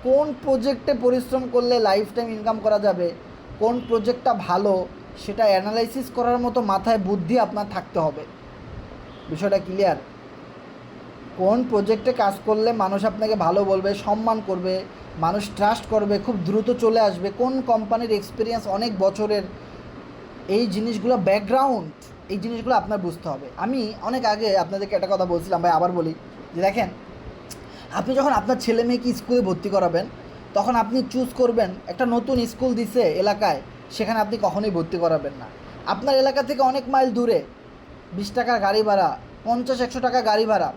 কোন প্রজেক্টে পরিশ্রম করলে লাইফ টাইম ইনকাম করা যাবে, কোন প্রজেক্টটা ভালো, সেটা অ্যানালাইসিস করার মতো মাথায় বুদ্ধি আপনার থাকতে হবে। বিষয়টা ক্লিয়ার? কোন প্রজেক্টে কাজ করলে মানুষ আপনাকে ভালো বলবে, সম্মান করবে, মানুষ ট্রাস্ট করবে, খুব দ্রুত চলে আসবে, কোন কোম্পানির এক্সপিরিয়েন্স অনেক বছরের, এই জিনিসগুলো ব্যাকগ্রাউন্ড এই জিনিসগুলো আপনার বুঝতে হবে। আমি অনেক আগে আপনাদেরকে একটা কথা বলছিলাম ভাই, আবার বলি যে দেখেন, আপনি যখন আপনার ছেলে মেয়েকে স্কুলে ভর্তি করাবেন তখন আপনি চুজ করবেন একটা নতুন স্কুল দিছে এলাকায়, সেখানে আপনি কখনোই ভর্তি করাবেন না। আপনার এলাকা থেকে অনেক মাইল দূরে 20 টাকার গাড়ি ভাড়া, 50-100 টাকা গাড়ি ভাড়া,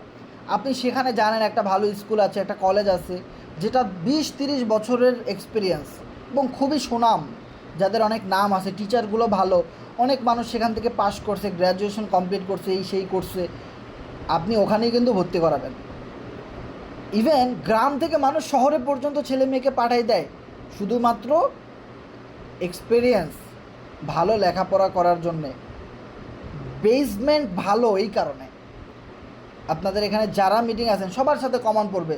আপনি সেখানে জানেন একটা ভালো স্কুল আছে, একটা কলেজ আছে যেটা 20-30 বছরের এক্সপিরিয়েন্স এবং খুবই সুনাম, যাদের অনেক নাম আছে, টিচারগুলো ভালো, অনেক মানুষ সেখান থেকে পাশ করছে, গ্র্যাজুয়েশন কমপ্লিট করছে, এই সেই করছে, আপনি ওখানেই কিন্তু ভর্তি করাবেন। ইভেন গ্রাম থেকে মানুষ শহরে পর্যন্ত ছেলে মেয়েকে পাঠাই দেয় শুধুমাত্র এক্সপিরিয়েন্স, ভালো লেখাপড়া করার জন্যে, বেসমেন্ট ভালো। এই কারণে আপনাদের এখানে যারা মিটিং আছেন সবার সাথে কমন পড়বে।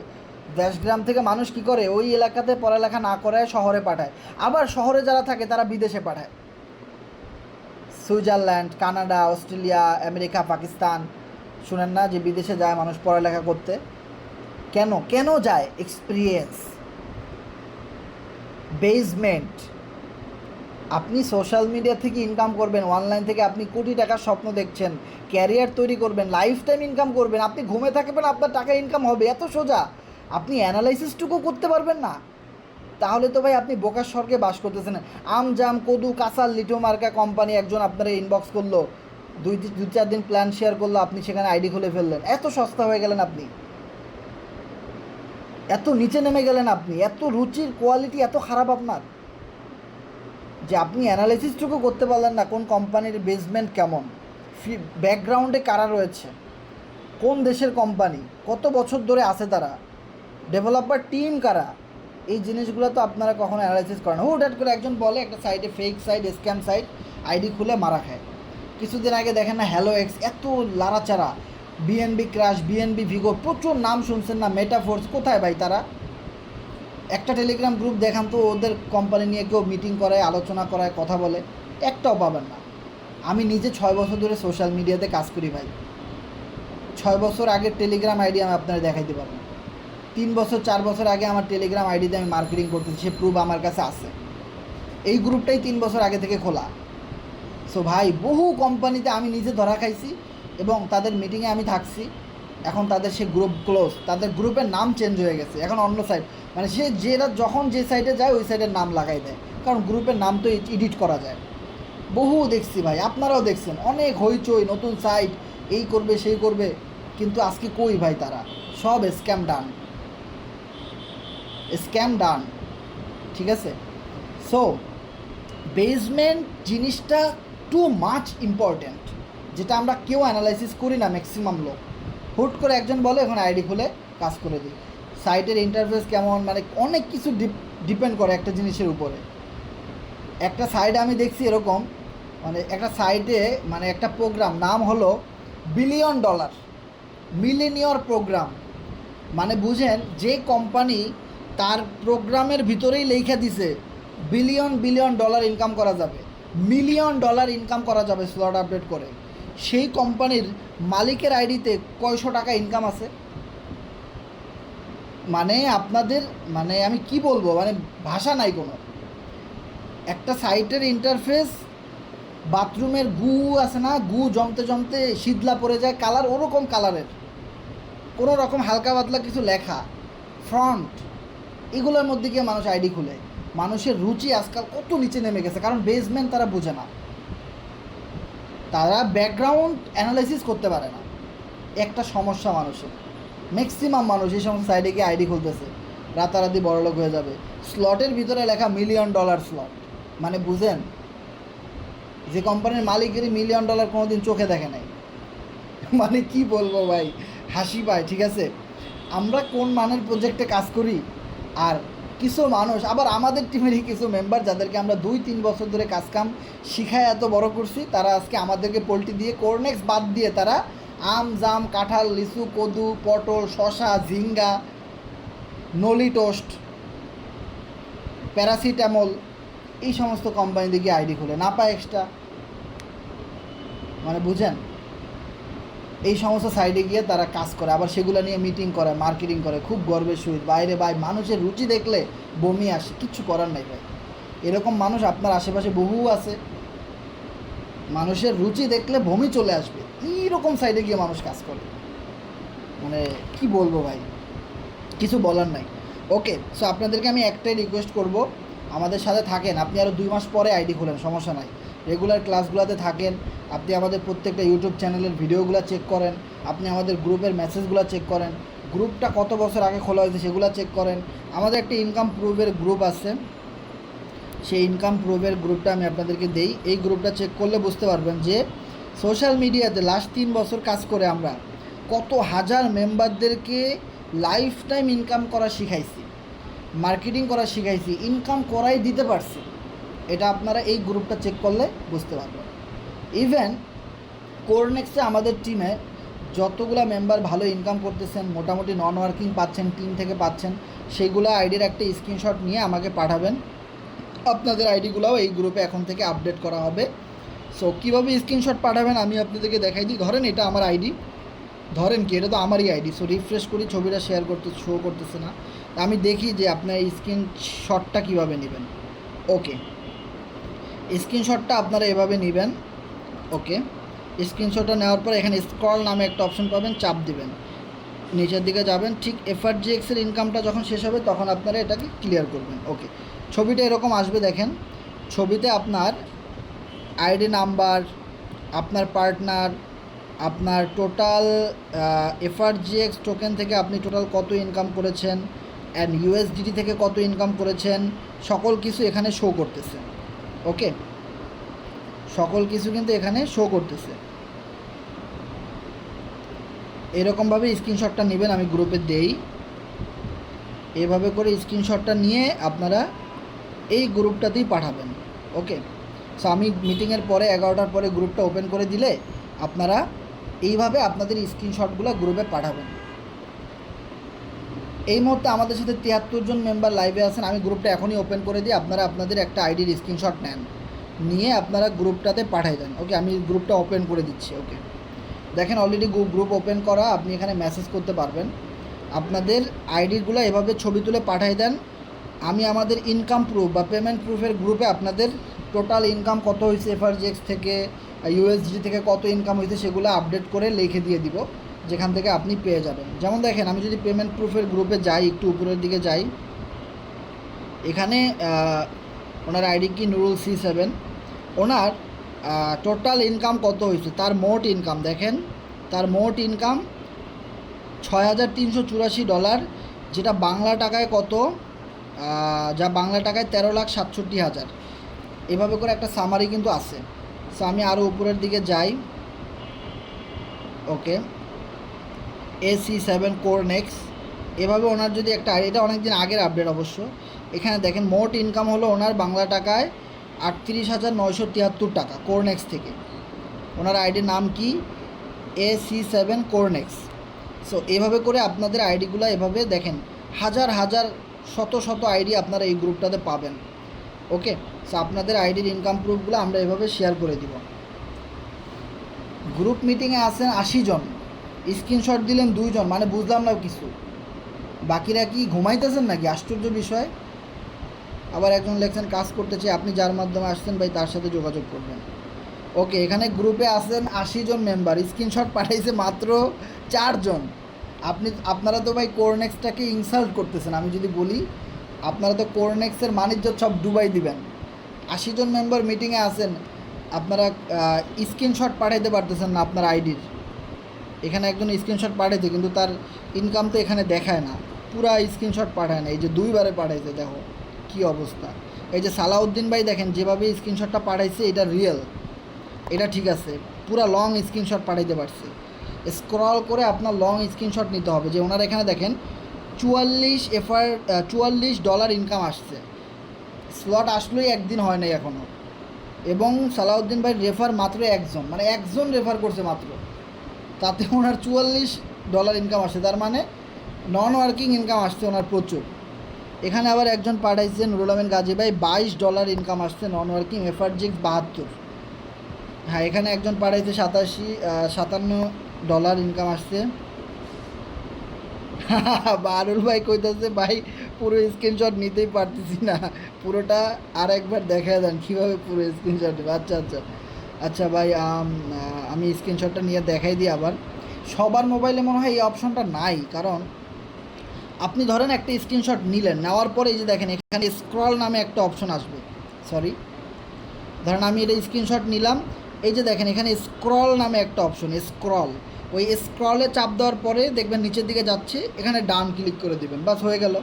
দেশগ্রাম থেকে মানুষ কি করে, ওই এলাকাতে পড়ালেখা না করায় শহরে পাঠায়, আবার শহরে যারা থাকে তারা বিদেশে পাঠায়, Switzerland, Canada, Australia, America, Pakistan. শুনেন না যে বিদেশে যায় মানুষ পড়ালেখা করতে? কেন কেন যায়? Experience, basement. আপনি সোশ্যাল মিডিয়া থেকে ইনকাম করবেন, অনলাইন থেকে আপনি কোটি টাকার স্বপ্ন দেখছেন, ক্যারিয়ার তৈরি করবেন, লাইফ টাইম ইনকাম করবেন, আপনি ঘুমে থাকবেন আপনার টাকা ইনকাম হবে, এত সোজা। আপনি অ্যানালাইসিসটুকু করতে পারবেন না, তাহলে তো ভাই আপনি বোকার স্বর্গে বাস করতেছেন। জাম কদু কাঁচাল লিটো মার্কা কোম্পানি একজন আপনারা ইনবক্স করলো, 2-4 দিন প্ল্যান শেয়ার করলো, আপনি সেখানে আইডি খুলে ফেললেন, এত সস্তা হয়ে গেলেন আপনি, এত নিচে নেমে গেলেন আপনি, এত রুচির কোয়ালিটি এত খারাপ আপনার যে আপনি অ্যানালাইসিসটুকু করতে পারলেন না কোন কোম্পানির বেসমেন্ট কেমন, ব্যাকগ্রাউন্ডে কারা রয়েছে, কোন দেশের কোম্পানি, কত বছর ধরে আছে তারা, ডেভেলপার টিম কারা। এই জিনিসগুলো তো আপনারা কখনো অ্যানালাইসিস করেন না। হুটহাট করে একজন বলে একটা সাইটে, fake site, scam site, ID খুলে মারা খায়। কিছুদিন আগে দেখেন না হ্যালো এক্স, এত লাড়াচাড়া, বিএনবি ক্রাশ, বিএনবি ভিগো, প্রচুর নাম শুনছেন না, মেটাফোর্স, কোথায় ভাই তারা? একটা টেলিগ্রাম গ্রুপ দেখান তো ওদের কোম্পানি নিয়ে কেউ মিটিং করায়, আলোচনা করায়, কথা বলে, একটাও পাবেন না। আমি নিজে 6 বছর ধরে সোশ্যাল মিডিয়াতে কাজ করি ভাই, 6 বছর আগের টেলিগ্রাম আইডি আমি আপনারা দেখাইতে পারবো। 3 বছর 4 বছর আগে আমার টেলিগ্রাম আইডিতে আমি মার্কেটিং করতেছি, সে প্রুফ আমার কাছে আছে। এই গ্রুপটাই 3 বছর আগে থেকে খোলা। সো ভাই, বহু কোম্পানিতে আমি নিজে ধরা খাইছি এবং তাদের মিটিংয়ে আমি থাকছি। এখন তাদের সে গ্রুপ ক্লোজ, তাদের গ্রুপের নাম চেঞ্জ হয়ে গেছে, এখন অন্য সাইট, মানে সে যেটা যখন যে সাইটে যায় ওই সাইটের নাম লাগাই দেয়, কারণ গ্রুপের নাম তো এডিট করা যায়। বহু দেখছি ভাই, আপনারাও দেখছেন, অনেক হইচই, নতুন সাইট, এই করবে সেই করবে, কিন্তু আজকে কই ভাই তারা? সব স্ক্যাম ডান, স্ক্যাম ডান, ঠিক আছে? সো বেসমেন্ট জিনিসটা টু মাচ ইম্পর্ট্যান্ট, যেটা আমরা কেউ অ্যানালাইসিস করি না ম্যাক্সিমাম লোক। হুট করে একজন বলে এখন আইডি খুলে কাজ করে দিই, সাইটের ইন্টারফেস কেমন, মানে অনেক কিছু ডিপেন্ড করে একটা জিনিসের উপরে। একটা সাইটে আমি দেখছি এরকম, মানে একটা সাইটে, মানে একটা প্রোগ্রাম নাম হলো $1 বিলিয়ন মিলেনিয়র প্রোগ্রাম, মানে বুঝেন যে কোম্পানি তার প্রোগ্রামের ভিতরেই লেখা দিছে বিলিয়ন ডলার ইনকাম করা যাবে, $1 মিলিয়ন ইনকাম করা যাবে স্লট আপডেট করে, সেই কোম্পানির মালিকের আইডিতে কয়শো টাকা ইনকাম আছে। মানে আপনাদের, মানে আমি কি বলবো, মানে ভাষা নাই কোনো। একটা সাইটের ইন্টারফেস, বাথরুমের গু আছে না, গু জমতে জমতে শীতলা পড়ে যায় কালার, ওরকম কালারের, কোনো রকম হালকা পাতলা কিছু লেখা, ফ্রন্ট, এগুলোর মধ্যে গিয়ে মানুষ আইডি খুলে। মানুষের রুচি আজকাল কত নিচে নেমে গেছে, কারণ বেসমেন্ট তারা বোঝে না, তারা ব্যাকগ্রাউন্ড অ্যানালাইসিস করতে পারে না। একটা সমস্যা মানুষের, ম্যাক্সিমাম মানুষ এই সমস্ত সাইডে গিয়ে আইডি খুলতেছে, রাতারাতি বড়লোক হয়ে যাবে। স্লটের ভিতরে লেখা $1 মিলিয়ন স্লট, মানে বুঝেন যে কোম্পানির মালিকেরই $1 মিলিয়ন কোনো দিন চোখে দেখে নাই। মানে কি বলবো ভাই, হাসি পায়। ঠিক আছে, আমরা কোন মানের প্রজেক্টে কাজ করি, আর কিছু মানুষ আবার আমাদের টিমেরই কিছু মেম্বার যাদেরকে আমরা 2-3 বছর ধরে কাজকাম শিখায় এত বড় করছি, তারা আজকে আমাদেরকে পোল্ট্রি দিয়ে, কোরনেক্স বাদ দিয়ে তারা জাম, কাঁঠাল, লিচু, কদু, পটল, শশা, ঝিঙ্গা, নলি টোস্ট, প্যারাসিটামল, এই সমস্ত কোম্পানি থেকে আইডি খুলে না পায় এক্সট্রা। মানে বুঝেন, এই সমস্ত সাইডে গিয়ে তারা কাজ করে, আবার সেগুলো নিয়ে মিটিং করে, মার্কেটিং করে, খুব গর্বের সহিত। বাইরে ভাই মানুষের রুচি দেখলে বমি আসে, কিচ্ছু করার নাই ভাই। এরকম মানুষ আপনার আশেপাশে বহু আছে, মানুষের রুচি দেখলে বমি চলে আসবে, এইরকম সাইডে গিয়ে মানুষ কাজ করে, মানে কি বলবো ভাই, কিছু বলার নাই। ওকে, সো আপনাদেরকে আমি একটাই রিকোয়েস্ট করব, আমাদের সাথে থাকেন। আপনি আরও 2 মাস পরে আইডি খোলেন, সমস্যা নাই। রেগুলার ক্লাসগুলোতে থাকেন, আপনি আমাদের প্রত্যেকটা ইউটিউব চ্যানেলের ভিডিওগুলো চেক করেন, আপনি আমাদের গ্রুপের মেসেজগুলো চেক করেন, গ্রুপটা কত বছর আগে খোলা হয়েছে সেগুলো চেক করেন। আমাদের একটা ইনকাম প্রুফের গ্রুপ আছে, সেই ইনকাম প্রুফের গ্রুপটা আমি আপনাদেরকে দেই। এই গ্রুপটা চেক করলে বুঝতে পারবেন যে সোশ্যাল মিডিয়াতে লাস্ট 3 বছর কাজ করে আমরা কত হাজার মেম্বারদেরকে লাইফ টাইম ইনকাম করা শিখাইছি, মার্কেটিং করা শিখাইছি, ইনকাম করাই দিতে পারছি। এটা আপনারা এই গ্রুপটা চেক করলে বুঝতে পারবেন। ইভেন কোরনেক্সে আমাদের টিমে যতগুলা মেম্বার ভালো ইনকাম করতেছেন, মোটামুটি নন ওয়ার্কিং পাচ্ছেন, টিম থেকে পাচ্ছেন, সেইগুলো আইডির একটা স্ক্রিনশট নিয়ে আমাকে পাঠাবেন। আপনাদের আইডিগুলোও এই গ্রুপে এখন থেকে আপডেট করা হবে। সো কীভাবে স্ক্রিনশট পাঠাবেন আমি আপনাদেরকে দেখাই দিই। ধরেন এটা আমার আইডি, ধরেন কি এটা তো আমারই আইডি। সো রিফ্রেশ করি, ছবিটা শো করতেছে না, আমি দেখি যে আপনার এই স্ক্রিনশটটা কীভাবে নেবেন। ওকে, স্ক্রিনশটটা আপনারা এভাবে নেবেন। ওকে, স্ক্রিনশটটা নেওয়ার পর এখানে স্ক্রল নামে একটা অপশন পাবেন, চাপ দিবেন, নিচের দিকে যাবেন। ঠিক এফআরজিএক্সের ইনকামটা যখন শেষ হবে তখন আপনারা এটাকে ক্লিয়ার করবেন। ওকে, ছবিটা এরকম আসবে, দেখেন ছবিতে আপনার আইডি নাম্বার, আপনার পার্টনার, আপনার টোটাল এফআরজিএক্স টোকেন থেকে আপনি টোটাল কত ইনকাম করেছেন, অ্যান্ড ইউএসডিটি থেকে কত ইনকাম করেছেন, সকল কিছু এখানে শো করতেছে। ওকে, সকল কিছু কিন্তু এখানে শো করতেছে। এরকমভাবে স্ক্রিনশটটা নেবেন, আমি গ্রুপে দেই। এভাবে করে স্ক্রিনশটটা নিয়ে আপনারা এই গ্রুপটাতেই পাঠাবেন। ওকে, সো আমি মিটিংয়ের পরে 11টার পরে গ্রুপটা ওপেন করে দিলে আপনারা এইভাবে আপনাদের স্ক্রিনশটগুলো গ্রুপে পাঠাবেন। এই মুহূর্তে আমাদের সাথে 73 জন মেম্বার লাইভে আছেন। আমি গ্রুপটা এখনই ওপেন করে দিই, আপনারা আপনাদের একটা আইডির স্ক্রিনশট নেন, নিয়ে আপনারা গ্রুপটাতে পাঠিয়ে দেন। ওকে, আমি গ্রুপটা ওপেন করে দিচ্ছি। ওকে, দেখেন অলরেডি গ্রুপ ওপেন করা, আপনি এখানে মেসেজ করতে পারবেন। আপনাদের আইডিগুলো এভাবে ছবি তুলে পাঠিয়ে দেন। আমি আমাদের ইনকাম প্রুফ বা পেমেন্ট প্রুফের গ্রুপে আপনাদের টোটাল ইনকাম কত হয়েছে এফআরজিএক্স থেকে, ইউএসডি থেকে কত ইনকাম হয়েছে সেগুলো আপডেট করে লিখে দিয়ে দিব, যেখান থেকে আপনি পেয়ে যাবেন। যেমন দেখেন আমি যদি পেমেন্ট প্রুফের গ্রুপে যাই, একটু উপরের দিকে যাই, এখানে ওনার আইডি কি নুরুল C7, ওনার টোটাল ইনকাম কত হয়েছে, তার মোট ইনকাম দেখেন, তার মোট ইনকাম $6,384, যেটা বাংলা টাকায় কত, যা বাংলা টাকায় 13,67,000। এভাবে করে একটা সামারি কিন্তু আছে। সো আমি আরও উপরের দিকে যাই। ওকে, AC7 কোরনেক্স, এভাবে ওনার যদি একটা এটা অনেক দিন আগের আপডেট অবশ্য। এখানে দেখেন মোট ইনকাম হলো ওনার বাংলা টাকায় 38,973 টাকা কোরনেক্স থেকে। ওনার আইডির নাম কি, AC7 কোরনেক্স। সো এভাবে করে আপনাদের আইডিগুলো এভাবে দেখেন, হাজার হাজার শত শত আইডি আপনারা এই গ্রুপটাতে পাবেন। ওকে, সো আপনাদের আইডির ইনকাম প্রুফগুলো আমরা এভাবে শেয়ার করে দিব। গ্রুপ মিটিংয়ে আসেন 80 জন, স্ক্রিনশট দিলেন 2 জন, মানে বুঝলাম না কিছু, বাকিরা কি ঘুমাইতেছেন নাকি? আশ্চর্য বিষয়। আবার একজন লেখছেন কাজ করতে চাই, আপনি যার মাধ্যমে আসছেন ভাই তার সাথে যোগাযোগ করবেন। ওকে, এখানে গ্রুপে আসেন 80 জন মেম্বার, স্ক্রিনশট পাঠাইছে মাত্র 4 জন। আপনারা তো ভাই কোরনেক্সটাকে ইনসাল্ট করতেছেন। আমি যদি বলি আপনারা তো কোরনেক্সের বাণিজ্য সব ডুবাই দিবেন। 80 জন মেম্বার মিটিংয়ে আসেন, আপনারা স্ক্রিনশট পাঠাইতে পারতেছেন না আপনার আইডির। এখানে একজন স্ক্রিনশট পাঠাইছে কিন্তু তার ইনকাম তো এখানে দেখায় না, পুরা স্ক্রিনশট পাঠায় না। এই যে 2বারে পাঠাইছে, দেখো কি অবস্থা। এই যে সালাউদ্দিন ভাই দেখেন যেভাবে স্ক্রিনশটটা পাঠাইছে, এটা রিয়েল, এটা ঠিক আছে, পুরা লং স্ক্রিনশট পাঠাইতে পারছে। স্ক্রল করে আপনার লং স্ক্রিনশট নিতে হবে। যে ওনার এখানে দেখেন $44 ইনকাম আসছে, স্লট আসলেই একদিন হয় নাই এখনও। এবং সালাউদ্দিন ভাই রেফার মাত্র একজন, মানে একজন রেফার করছে মাত্র, তাতে ওনার $44 ইনকাম আসছে। তার মানে নন ওয়ার্কিং ইনকাম আসছে ওনার প্রচুর। এখানে আবার একজন পাঠাইছে নুরুল আমিন গাজী ভাই, $22 ইনকাম আসছে নন ওয়ার্কিং, এফআরজিএক্স 72। হ্যাঁ, এখানে একজন পাঠাইছে $57 ইনকাম আসছে। বারুল ভাই কইতেছে ভাই পুরো স্ক্রিনশট নিতেই পারতেছি না, পুরোটা আর একবার দেখা দেন কীভাবে পুরো স্ক্রিনশট নেবে। আচ্ছা আচ্ছা, আচ্ছা ভাই, আমি স্ক্রিনশটটা নিয়ে দেখাই দিই আবার। সবার মোবাইলে মনে হয় এই অপশনটা নাই, কারণ আপনি ধরেন একটা স্ক্রিনশট নিলেন, নেওয়ার পরে এই যে দেখেন এখানে স্ক্রল নামে একটা অপশন আসবে। সরি, ধরেন আমি এটা স্ক্রিনশট নিলাম, এই যে দেখেন এখানে স্ক্রল নামে একটা অপশন, স্ক্রল। ওই স্ক্রলে চাপ দেওয়ার পরে দেখবেন নিচের দিকে যাচ্ছে, এখানে ডান ক্লিক করে দিবেন, বাস হয়ে গেল।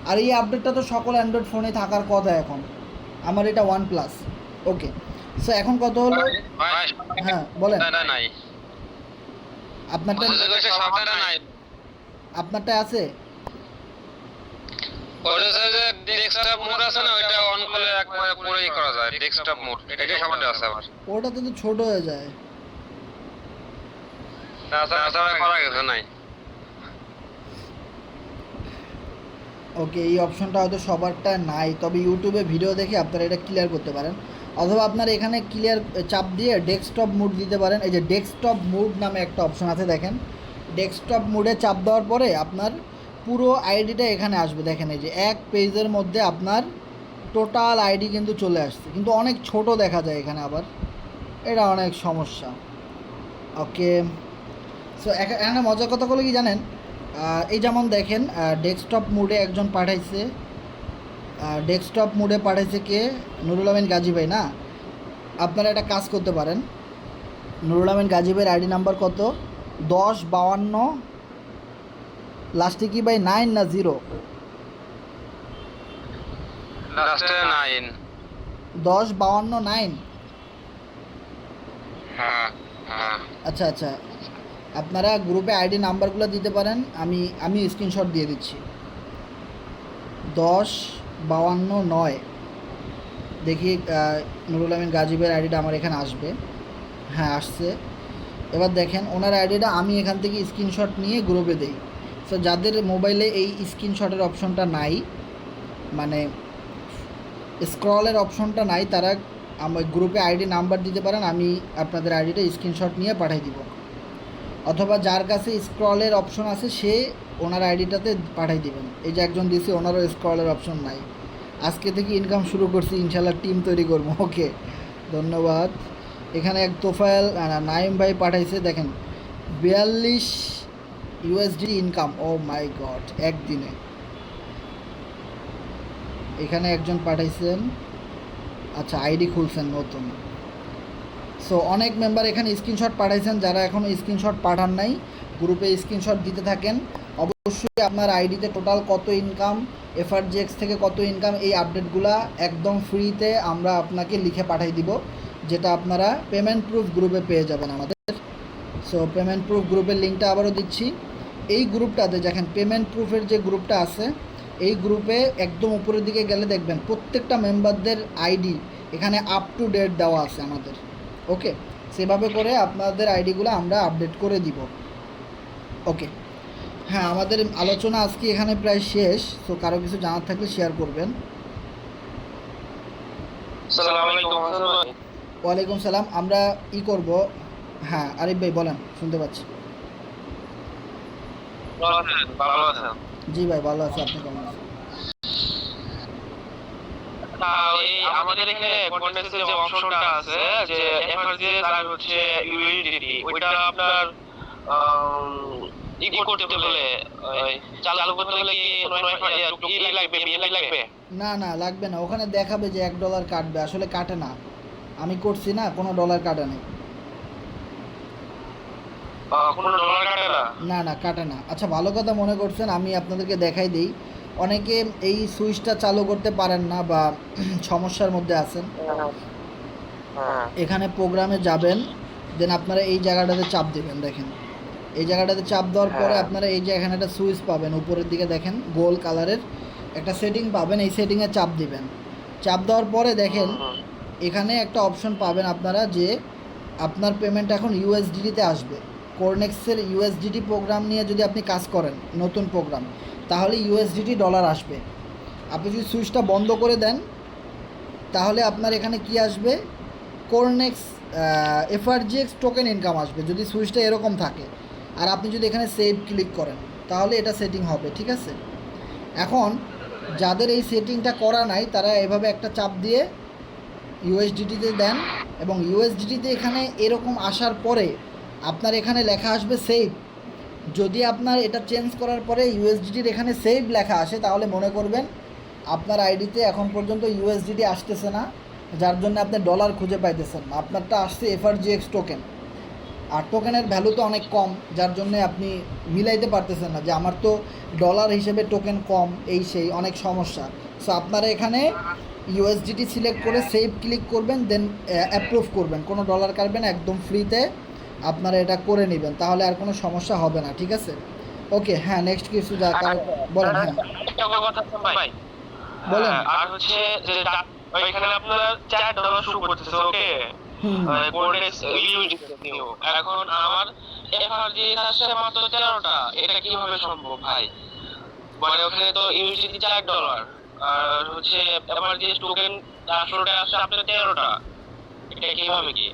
আর এই আপডেটটা তো সকল অ্যান্ড্রয়েড ফোনে থাকার কথা এখন। আমার এটা OnePlus। ওকে, সো এখন কত হলো? হ্যাঁ বলেন। নাই, আপনারটা সবটা নাই। আপনারটা আছে? ওটা যে ডেস্কটপ মোড আছে না, ওটা অন করলে একবারে পুরোই করা যায় ডেস্কটপ মোড। এটা সবটা আছে আবার। ওটাতে তো ছোট হয়ে যায়। তাছাড়া করা গেছে নাই। ওকে, এই অপশনটা হয়তো সবারটা নাই, তবে ইউটিউবে ভিডিও দেখে আপনারা এটা ক্লিয়ার করতে পারেন। অথবা আপনারা এখানে ক্লিয়ার চাপ দিয়ে ডেস্কটপ মোড দিতে পারেন। এই যে ডেস্কটপ মোড নামে একটা অপশন আছে দেখেন, ডেস্কটপ মোডে চাপ দেওয়ার পরে আপনার পুরো আইডিটা এখানে আসবে। দেখেন এই যে এক পেজের মধ্যে আপনার টোটাল আইডি কিন্তু চলে আসছে, কিন্তু অনেক ছোট দেখা যায় এখানে আবার, এটা অনেক সমস্যা। ওকে, সো এখানে মজার কথা বলে কি জানেন, এই যেমন দেখেন ডেস্কটপ মোডে একজন পাঠাইছে, ডেস্কটপ মোডে পাঠাইছে কে? নুরুল আমিন গাজী ভাই না? আপনারা একটা কাজ করতে পারেন, নুরুল আমিন গাজী ভাইয়ের আইডি নাম্বার কত? 1052 লাস্টে কি ভাই 9 না 0? লাস্টে 9। 1052 9। হ্যাঁ হ্যাঁ। আচ্ছা আচ্ছা, আপনারা গ্রুপে আইডি নাম্বারগুলো দিতে পারেন, আমি স্ক্রিনশট দিয়ে দিচ্ছি। 1052 9। দেখি নুরুল আমিন গাজীবের আইডিটা আমার এখানে আসবে। হ্যাঁ আসছে। এবার দেখেন ওনার আইডিটা আমি এখান থেকে স্ক্রিনশট নিয়ে গ্রুপে দেই। সো যাদের মোবাইলে এই স্ক্রিনশটের অপশনটা নাই, মানে স্ক্রলের অপশনটা নাই, তারা আমার গ্রুপে আইডি নাম্বার দিতে পারেন, আমি আপনাদের আইডিটা স্ক্রিনশট নিয়ে পাঠিয়ে দিব। অথবা যার কাছে স্ক্রলের অপশন আছে সে ওনার আইডিটাতে পাঠিয়ে দিবেন। এই যে একজন দিছে, ওনারও স্ক্রলের অপশন নাই। আজকে থেকে ইনকাম শুরু করছি, ইনশাল্লাহ টিম তৈরি করবো। ওকে, ধন্যবাদ। এখানে এক তোফায়েল নাইম ভাই পাঠাইছে, দেখেন 42 USD ইনকাম। ও মাই গড, একদিনে। এখানে একজন পাঠাইছেন, আচ্ছা আইডি খুলছেন নতুন। সো অনেক মেম্বার এখানে স্ক্রিনশট পাঠাইছেন, যারা এখনও স্ক্রিনশট পাঠান নাই গ্রুপে স্ক্রিনশট দিতে থাকেন। অবশ্যই আপনার আইডিতে টোটাল কত ইনকাম, FRGX থেকে কত ইনকাম, এই আপডেটগুলো একদম ফ্রিতে আমরা আপনাকে লিখে পাঠিয়ে দিব, যেটা আপনারা পেমেন্ট প্রুফ গ্রুপে পেয়ে যাবেন আমাদের। সো পেমেন্ট প্রুফ গ্রুপের লিঙ্কটা আবারও দিচ্ছি। এই গ্রুপটাতে দেখেন পেমেন্ট প্রুফের যে গ্রুপটা আছে, এই গ্রুপে একদম উপরের দিকে গেলে দেখবেন প্রত্যেকটা মেম্বারদের আইডি এখানে আপ টু ডেট দেওয়া আছে আমাদের। ওকে, সেভাবে করে আপনাদের আইডিগুলো আমরা আপডেট করে দিব। ওকে, হ্যাঁ আমাদের আলোচনা আজকে এখানে প্রায় শেষ। তো কারো কিছু জানার থাকলে শেয়ার করবেন। ওয়ালাইকুম সালাম। আমরা করব। হ্যাঁ আরিফ ভাই বলেন, শুনতে পাচ্ছি। জি ভাই ভালো আছে, আপনি কেমন আছেন? আমাদের এখানে কন্টেন্টে যে অপশনটা আছে যে এফআরজিএস আর হচ্ছে ইউএইডিটি, ওইটা আপনার করতে বলে চালু করতে হলে কি কোনো লাগবে, বিল লাগবে? না না লাগবে না, ওখানে দেখাবে যে $1 কাটবে, আসলে কাটে না। আমি করছি না, কোনো ডলার কাটে নেই। কোনো ডলার কাটে না? না না কাটে না। আচ্ছা ভালো কথা মনে করছেন, আমি আপনাদেরকে দেখাই দিই। অনেকে এই সুইচটা চালু করতে পারেন না বা সমস্যার মধ্যে আছেন। এখানে প্রোগ্রামে যাবেন, দেন আপনারা এই জায়গাটাতে চাপ দেবেন। দেখেন এই জায়গাটাতে চাপ দেওয়ার পরে আপনারা এই যে এখানে একটা সুইচ পাবেন, উপরের দিকে দেখেন গোল কালারের একটা সেটিং পাবেন, এই সেটিংয়ে চাপ দিবেন। চাপ দেওয়ার পরে দেখেন এখানে একটা অপশন পাবেন আপনারা, যে আপনার পেমেন্ট এখন USDT-তে আসবে। কোরনেক্সের USDT প্রোগ্রাম নিয়ে যদি আপনি কাজ করেন, নতুন প্রোগ্রাম, তাহলে USDT ডলার আসবে। আপনি যদি সুইচটা বন্ধ করে দেন, তাহলে আপনার এখানে কি আসবে? কোরনেক্স FRGX টোকেন ইনকাম আসবে, যদি সুইচটা এরকম থাকে। আর আপনি যদি এখানে সেভ ক্লিক করেন, তাহলে এটা সেটিং হবে। ঠিক আছে, এখন যাদের এই সেটিংটা করা নাই, তারা এভাবে একটা চাপ দিয়ে USDT-তে দেন, এবং ইউএসডিটিতে এখানে এরকম আসার পরে আপনার এখানে লেখা আসবে সেভ। যদি আপনার এটা চেঞ্জ করার পরে ইউএসডিটির এখানে সেভ লেখা আসে তাহলে মনে করবেন আপনার আইডিতে এখন পর্যন্ত ইউএসডিটি আসতেছে না, যার জন্য আপনি ডলার খুঁজে পাইতেছেন না। আপনারটা আসছে এফআরজিএক্স টোকেন, আর টোকেনের ভ্যালু তো অনেক কম, যার জন্য আপনি মিলাইতে পারতেছেন না যে আমার তো ডলার হিসেবে টোকেন কম, এই সেই অনেক সমস্যা। সো আপনারা এখানে ইউএসডিটি সিলেক্ট করে সেভ ক্লিক করবেন, দেন অ্যাপ্রুভ করবেন, কোনো ডলার কাটবেন, একদম ফ্রিতে আপনারা এটা করে নেবেন, তাহলে আর কোনো সমস্যা হবে না। ঠিক আছে, ওকে। হ্যাঁ, নেক্সট কিছু যা বলেন। হ্যাঁ একটা কথা আছে ভাই, বলেন। আর হচ্ছে যে ওইখানে আপনার $4 শো করতেছে, ওকে? এখন আমার এফআরজি আসছে মাত্র 13টা, এটা কিভাবে সম্ভব ভাই? মানে ওখানে তো ইউএসডি $4 আর হচ্ছে এফআরজি টোকেন আসলে আসছে আপনার 13টা, এটা কিভাবে কি?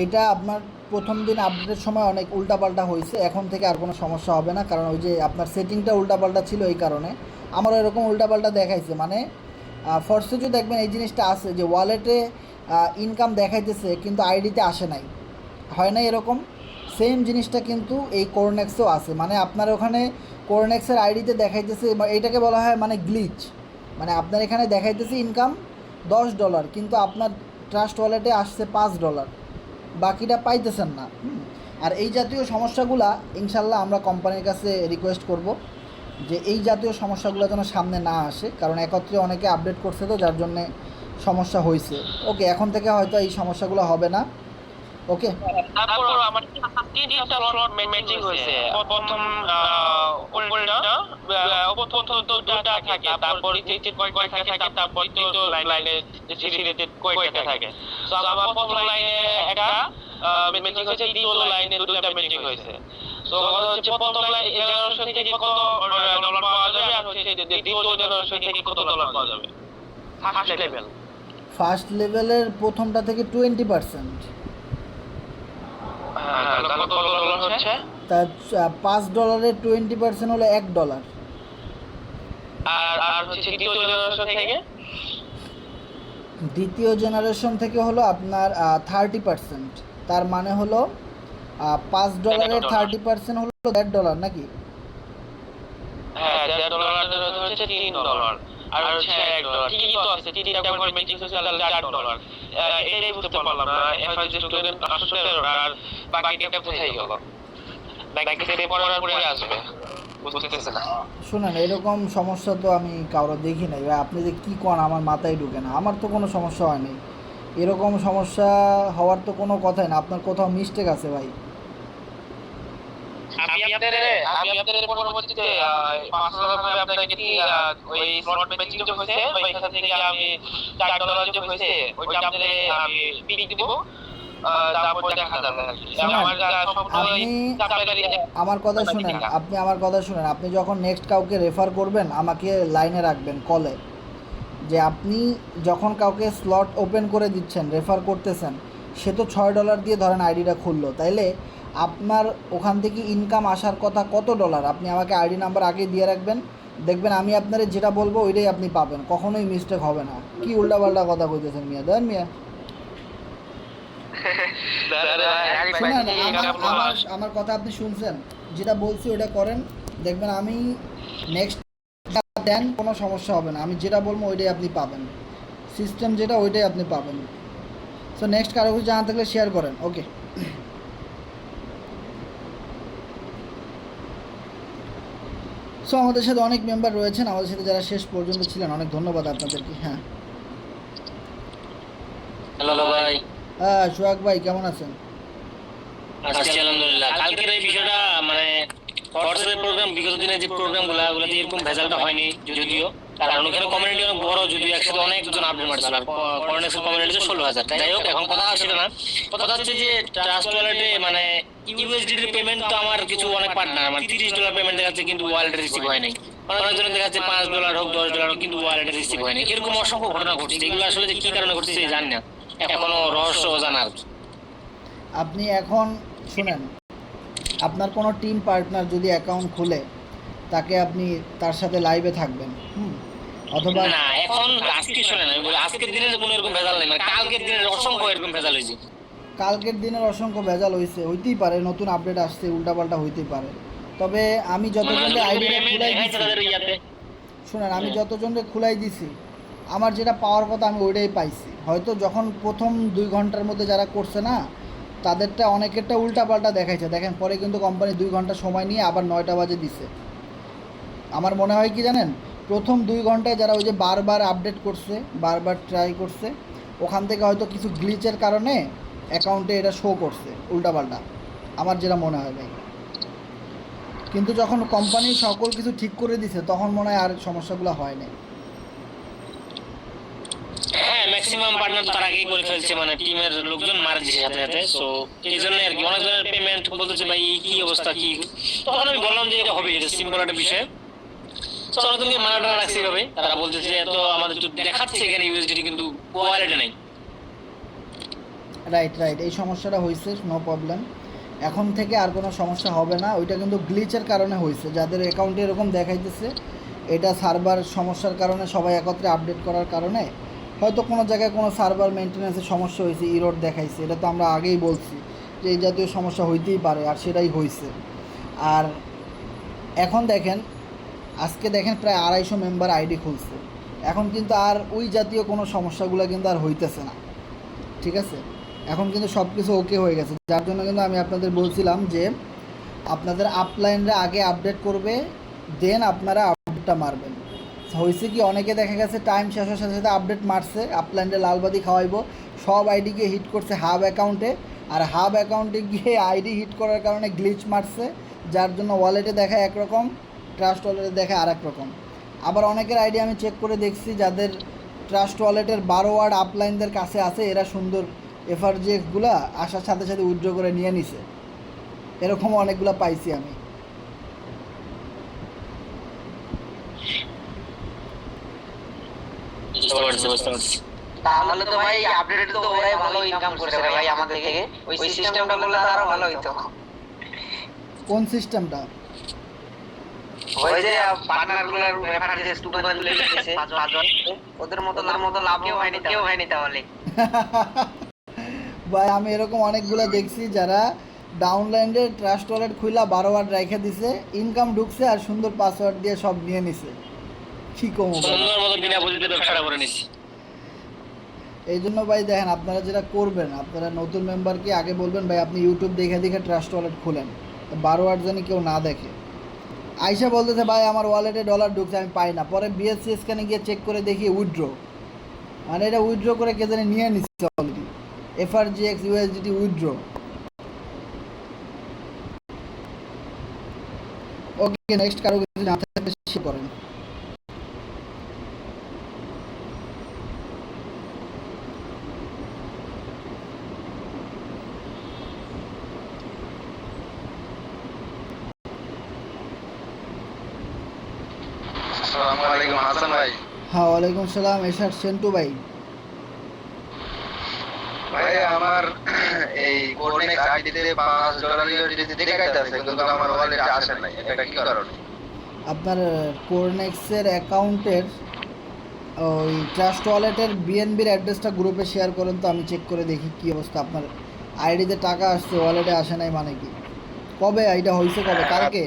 এটা আপনার প্রথম দিন আপডেটের সময় অনেক উল্টাপাল্টা হয়েছে, এখন থেকে আর কোনো সমস্যা হবে না, কারণ ওই যে আপনার সেটিংটা উল্টাপাল্টা ছিল, এই কারণে আমারও এরকম উল্টাপাল্টা দেখাইছে। মানে ফরসেজও দেখবেন এই জিনিসটা আছে যে ওয়ালেটে ইনকাম দেখাইতেছে কিন্তু আইডিতে আসে নাই, হয় না এরকম? সেম জিনিসটা কিন্তু এই কোরনেক্সেও আছে। মানে আপনার ওখানে কোরনেক্সের আইডিতে দেখাইতেছে, এইটাকে বলা হয় মানে গ্লিচ। মানে আপনার এখানে দেখাইতেছে ইনকাম $10, কিন্তু আপনার ট্রাস্ট ওয়ালেটে আসছে $5, বাকিটা পাইতেছেন না। আর এই জাতীয় সমস্যাগুলা ইনশাল্লাহ আমরা কোম্পানির কাছে রিকোয়েস্ট করব যে এই জাতীয় সমস্যাগুলো যেন সামনে না আসে, কারণ একত্রে অনেকে আপডেট করছে তো, যার জন্যে সমস্যা হয়েছে। ওকে, এখন থেকে হয়তো এই সমস্যাগুলো হবে না। ওকে, তারপর আমার তিনটা স্লট ম্যাচিং হয়েছে। প্রথম উপরেরটা প্রথম তো দুটা থাকে, তারপর রিলেটেড কয়টা থাকে, তারপর তো লাইনে রিলেটেড কয়টা থাকে। সো আমার প্রথম লাইনে একটা ম্যাচিং হয়েছে, দ্বিতীয় লাইনে দুটো ম্যাচিং হয়েছে। সো হচ্ছে প্রথম লাইন জেনারেশন থেকে কত ডলার পাওয়া যাবে, আর হচ্ছে দ্বিতীয় জেনারেশন থেকে কত ডলার পাওয়া যাবে ফার্স্ট লেভেল? ফার্স্ট লেভেলের প্রথমটা থেকে 20%, কত ডলার হচ্ছে? তার $5 20% হলো $1। আর আর হচ্ছে দ্বিতীয় জেনারেশন থেকে? দ্বিতীয় জেনারেশন থেকে হলো আপনার 30%, তার মানে হলো $5 30% হলো $1 নাকি? হ্যাঁ, $1 হচ্ছে $3 আর হচ্ছে $1। ঠিকই তো আছে, তিনটা করে ম্যাচিং হচ্ছে $4। এটাই বুঝতে পারলাম না, এফআইজি স্টুডেন্ট 13 আর বাকিটা কোথায় গেল? নাকি সেটা পরে আসবে, বুঝতেছে না। শুনেন, এরকম সমস্যা তো আমি কারো দেখি নাই ভাই, আপনি যে কী করেন আমার মাথায় ঢুকে না। আমার তো কোনো সমস্যা হয় নাই, এরকম সমস্যা হওয়ার তো কোনো কথাই না, আপনার কোথাও মিস্টেক আছে ভাই। আমি আপনাদের পরবর্তীতে 5,000 ভাবে আপনাকে ওই স্লট ম্যাচিং যে হয়েছে ওইখান থেকে আমি $4 যে হয়েছে ওইটা আপনাদের আমি পিক দিব, তারপর দেখা যাবে। আমার আমার কথা শুনেন, আপনি আমার কথা শুনেন, আপনি যখন নেক্সট কাউকে রেফার করবেন আমাকে লাইনে রাখবেন কলে, যে আপনি যখন কাউকে স্লট ওপেন করে দিচ্ছেন, রেফার করতেছেন, সে তো $6 দিয়ে ধরেন আইডিটা খুললো, তাইলে আপনার ওখান থেকে ইনকাম আসার কথা কত ডলার, আপনি আমাকে আইডি নাম্বার আগে দিয়ে রাখবেন, দেখবেন আমি আপনারে যেটা বলবো ওইটাই আপনি পাবেন, কখনোই মিস্টেক হবে না। কি উল্টাপাল্টা কথা কইতেছেন মিয়া, দেন মিয়া। শুনেন, আমার কথা আপনি শুনছেন, যেটা বলছি ওটা করেন, দেখবেন আমি নেক্সট দেন কোনো সমস্যা হবে না, আমি যেটা বলবো ওইটাই আপনি পাবেন, সিস্টেম যেটা ওইটাই আপনি পাবেন। সো নেক্সট কারো কিছু জানা থাকলে শেয়ার করেন। ওকে, সো আমাদের সাথে অনেক মেম্বার রয়েছেন, আমাদের সাথে যারা শেষ পর্যন্ত ছিলেন অনেক ধন্যবাদ আপনাদেরকে। হ্যাঁ, হ্যালো ভাই। হ্যাঁ সোহাগ ভাই, কেমন আছেন? আছি আলহামদুলিল্লাহ। কালকের এই বিষয়টা মানে হোয়াটসঅ্যাপের প্রোগ্রাম, বিগত দিনের যে প্রোগ্রামগুলো ওগুলোতে এরকম ভেজালটা হয়নি যদিও, কারণ ওখানে কমিউনিটি অনেক বড়, যদিও একসাথে অনেকজন আপডেট মারছিল, আর কর্নেক্সের কমিউনিটি 16,000। যাই হোক, এখন কথা সেটা না, কথা হচ্ছে যে ট্রাস্ট ওয়ালেটে মানে ইউএসডিটির পেমেন্ট তো আমার কিছু অনেক পার্টনার মানে $30 পেমেন্ট দেখাচ্ছে কিন্তু ওয়ালেটে রিসিভ হয় নাই, অনেকজনের দেখাচ্ছে $5 হোক $10 হোক কিন্তু ওয়ালেটে রিসিভ হয় নাই। এরকম অসংখ্য ঘটনা ঘটছে, এগুলো আসলে যে কি কারণে ঘটছে জানি না, এখনো রহস্য জানার। আপনি এখন শুনেন, আপনার কোনো টিম পার্টনার যদি অ্যাকাউন্ট খুলে তাকে আপনি তার সাথে লাইভে থাকবেন, অথবা না এখন আজকে শুনে না, আমি বলি আজকের দিনে কোনো এরকম ভেজাল নেই, মানে কালকের দিনের অসংখ্য এরকম ভেজাল হয়েছে। কালকের দিনের অসংখ্য ভেজাল হইতেই পারে, নতুন আপডেট আসছে, উল্টাপাল্টা হইতেই পারে। তবে আমি যতজনকে আইডিটা খুলাই দিছি, তাদের ইয়াতে শুনেন, আমি যতজনকে খুলাই দিছি আমার যেটা পাওয়ার কথা আমি ওইটাই পাইছি। হয়তো যখন প্রথম 2 ঘন্টার মধ্যে যারা করছে না তাদেরটা অনেকেরটা উল্টাপাল্টা দেখাইছে, দেখেন পরে কিন্তু কোম্পানি 2 ঘন্টা সময় নিয়ে আবার 9টা বাজে দিছে। আমার মনে হয় কি জানেন, প্রথম 2 ঘন্টায় যারা ওই যে বারবার আপডেট করছে, বারবার ট্রাই করছে, ওখান থেকে হয়তো কিছু গ্লিচের কারণে অ্যাকাউন্টে এটা শো করছে উল্টাপাল্টা, আমার যেটা মনে হয় ভাই। কিন্তু যখন কোম্পানি সকল কিছু ঠিক করে দিছে তখন মনে হয় আর সমস্যাগুলো হয় না। হ্যাঁ ম্যাক্সিমাম পার্টনার তো তার আগেই করে ফেলছে, মানে টিমের লোকজন মারা দিছে সাথে সাথে। সো এই জন্য আর কি অনেক ধরনের পেমেন্ট বলতেছে ভাই কি অবস্থা কি, তখন আমি বললাম যে এটা হবে, এটা সিম্পল একটা বিষয়। তো তুমি মানাটা রাখছি হবে, তারা বলতেছে এত আমাদের তো দেখাচ্ছে এখানে ইউএসডি কিন্তু ওয়ালেটে নাই। রাইট রাইট, এই সমস্যাটা হয়েছে, নো প্রবলেম। এখন থেকে আর কোনো সমস্যা হবে না। ওইটা কিন্তু গ্লিচের কারণে হয়েছে, যাদের অ্যাকাউন্টে এরকম দেখাইতেছে এটা সার্ভার সমস্যার কারণে, সবাই একত্রে আপডেট করার কারণে হয়তো কোনো জায়গায় কোনো সার্ভার মেনটেন্যান্সের সমস্যা হয়েছে, ইরোড দেখাইছে। এটা তো আমরা আগেই বলছি যে এই জাতীয় সমস্যা হইতেই পারে, আর সেটাই হয়েছে। আর এখন দেখেন, আজকে দেখেন প্রায় 250 মেম্বার আইডি খুলছে, এখন কিন্তু আর ওই জাতীয় কোনো সমস্যাগুলো কিন্তু আর হইতেছে না, ঠিক আছে? এখন কিন্তু সব কিছু ওকে হয়ে গেছে, যার জন্য কিন্তু আমি আপনাদের বলছিলাম যে আপনাদের আপলাইনরা আগে আপডেট করবে, দেন আপনারা আপডেটটা মারবেন। হয়েছে কি, অনেকে দেখা গেছে টাইম শেষ হওয়ার সাথে সাথে আপডেট মারছে, আপলাইনরে লালবাতি খাওয়াইবো, সব আইডিকে হিট করছে হাব অ্যাকাউন্টে, আর হাব অ্যাকাউন্টে গিয়ে আইডি হিট করার কারণে গ্লিচ মারছে, যার জন্য ওয়ালেটে দেখায় একরকম, ট্রাস্ট ওয়ালেটে দেখায় আর এক রকম। আবার অনেকের আইডি আমি চেক করে দেখছি যাদের ট্রাস্ট ওয়ালেটের 12 ওয়ার্ড আপলাইনদের কাছে আছে, এরা সুন্দর এফআরজিএক্সগুলো আসার সাথে সাথে উইথড্র করে নিয়ে নিছে, এরকম অনেকগুলো পাইছি আমি। বুঝতে পারছি। তাহলে তো ভাই আপডেট তো ওরাই ভালো ইনকাম করছে রে ভাই আমাদের থেকে, ওই সিস্টেমটা করলে আরো ভালো হইতো। কোন সিস্টেমটা? ওই যে পার্টনার গুলোর রেফারেন্স স্টুডেন্ট লিখেছে পাঁচজন, ওদের মতো লাভ কেউ হয়নি তাহলে। ভাই আমি এরকম অনেকগুলো দেখছি যারা ডাউনলাইনে ট্রাস্ট ওয়ালেট খুইলা 12 ওয়ার্ড রেখে দিছে, ইনকাম ঢুকছে আর সুন্দর পাসওয়ার্ড দিয়ে সব নিয়ে নিছে। কি কমো সুন্দর মতো বিনা পুঁজিতে ব্যবসাটা করে নিছি। এই জন্য ভাই দেখেন, আপনারা যেটা করবেন, আপনারা নতুন মেম্বারকে আগে বলবেন ভাই আপনি ইউটিউব দেখে দেখে ট্রাস্ট ওয়ালেট খুলেন, 12 ওয়ার্ড জানি কেউ না দেখে। আইসা বলতেছে ভাই আমার ওয়ালেটে ডলার ঢুকছে, আমি পাই না, পরে বিএসসি স্ক্যানে গিয়ে চেক করে দেখি উইথড্র, মানে এটা উইথড্র করে কে জানি নিয়ে নিচ্ছে অলরেডি, এফআরজিএক্স ইউএসডিটি উইথড্র। ওকে, নেক্সট কারো কিছু জানতে থাকলে শেয়ার করেন। আসসালামু আলাইকুম হাসান ভাই। হ্যাঁ, ওয়ালাইকুম সালাম এরশাদ সেন্টু ভাই। ভাই আমার এই কোর্ডিনেক্স আইডিতে $5 ইউএসডিটি দেখাইতেছে কিন্তু আমার ওয়ালেটে আসে নাই, এটা কি কারণে? আপনার কোরনেক্সের অ্যাকাউন্টের ওই ট্রাস্ট ওয়ালেটের বিএনবির অ্যাড্রেসটা গ্রুপে শেয়ার করেন তো, আমি চেক করে দেখি কী অবস্থা। আপনার আইডিতে টাকা আসছে, ওয়ালেটে আসে নাই মানে কি? কবে আইডা হয়েছে, কবে? কালকে?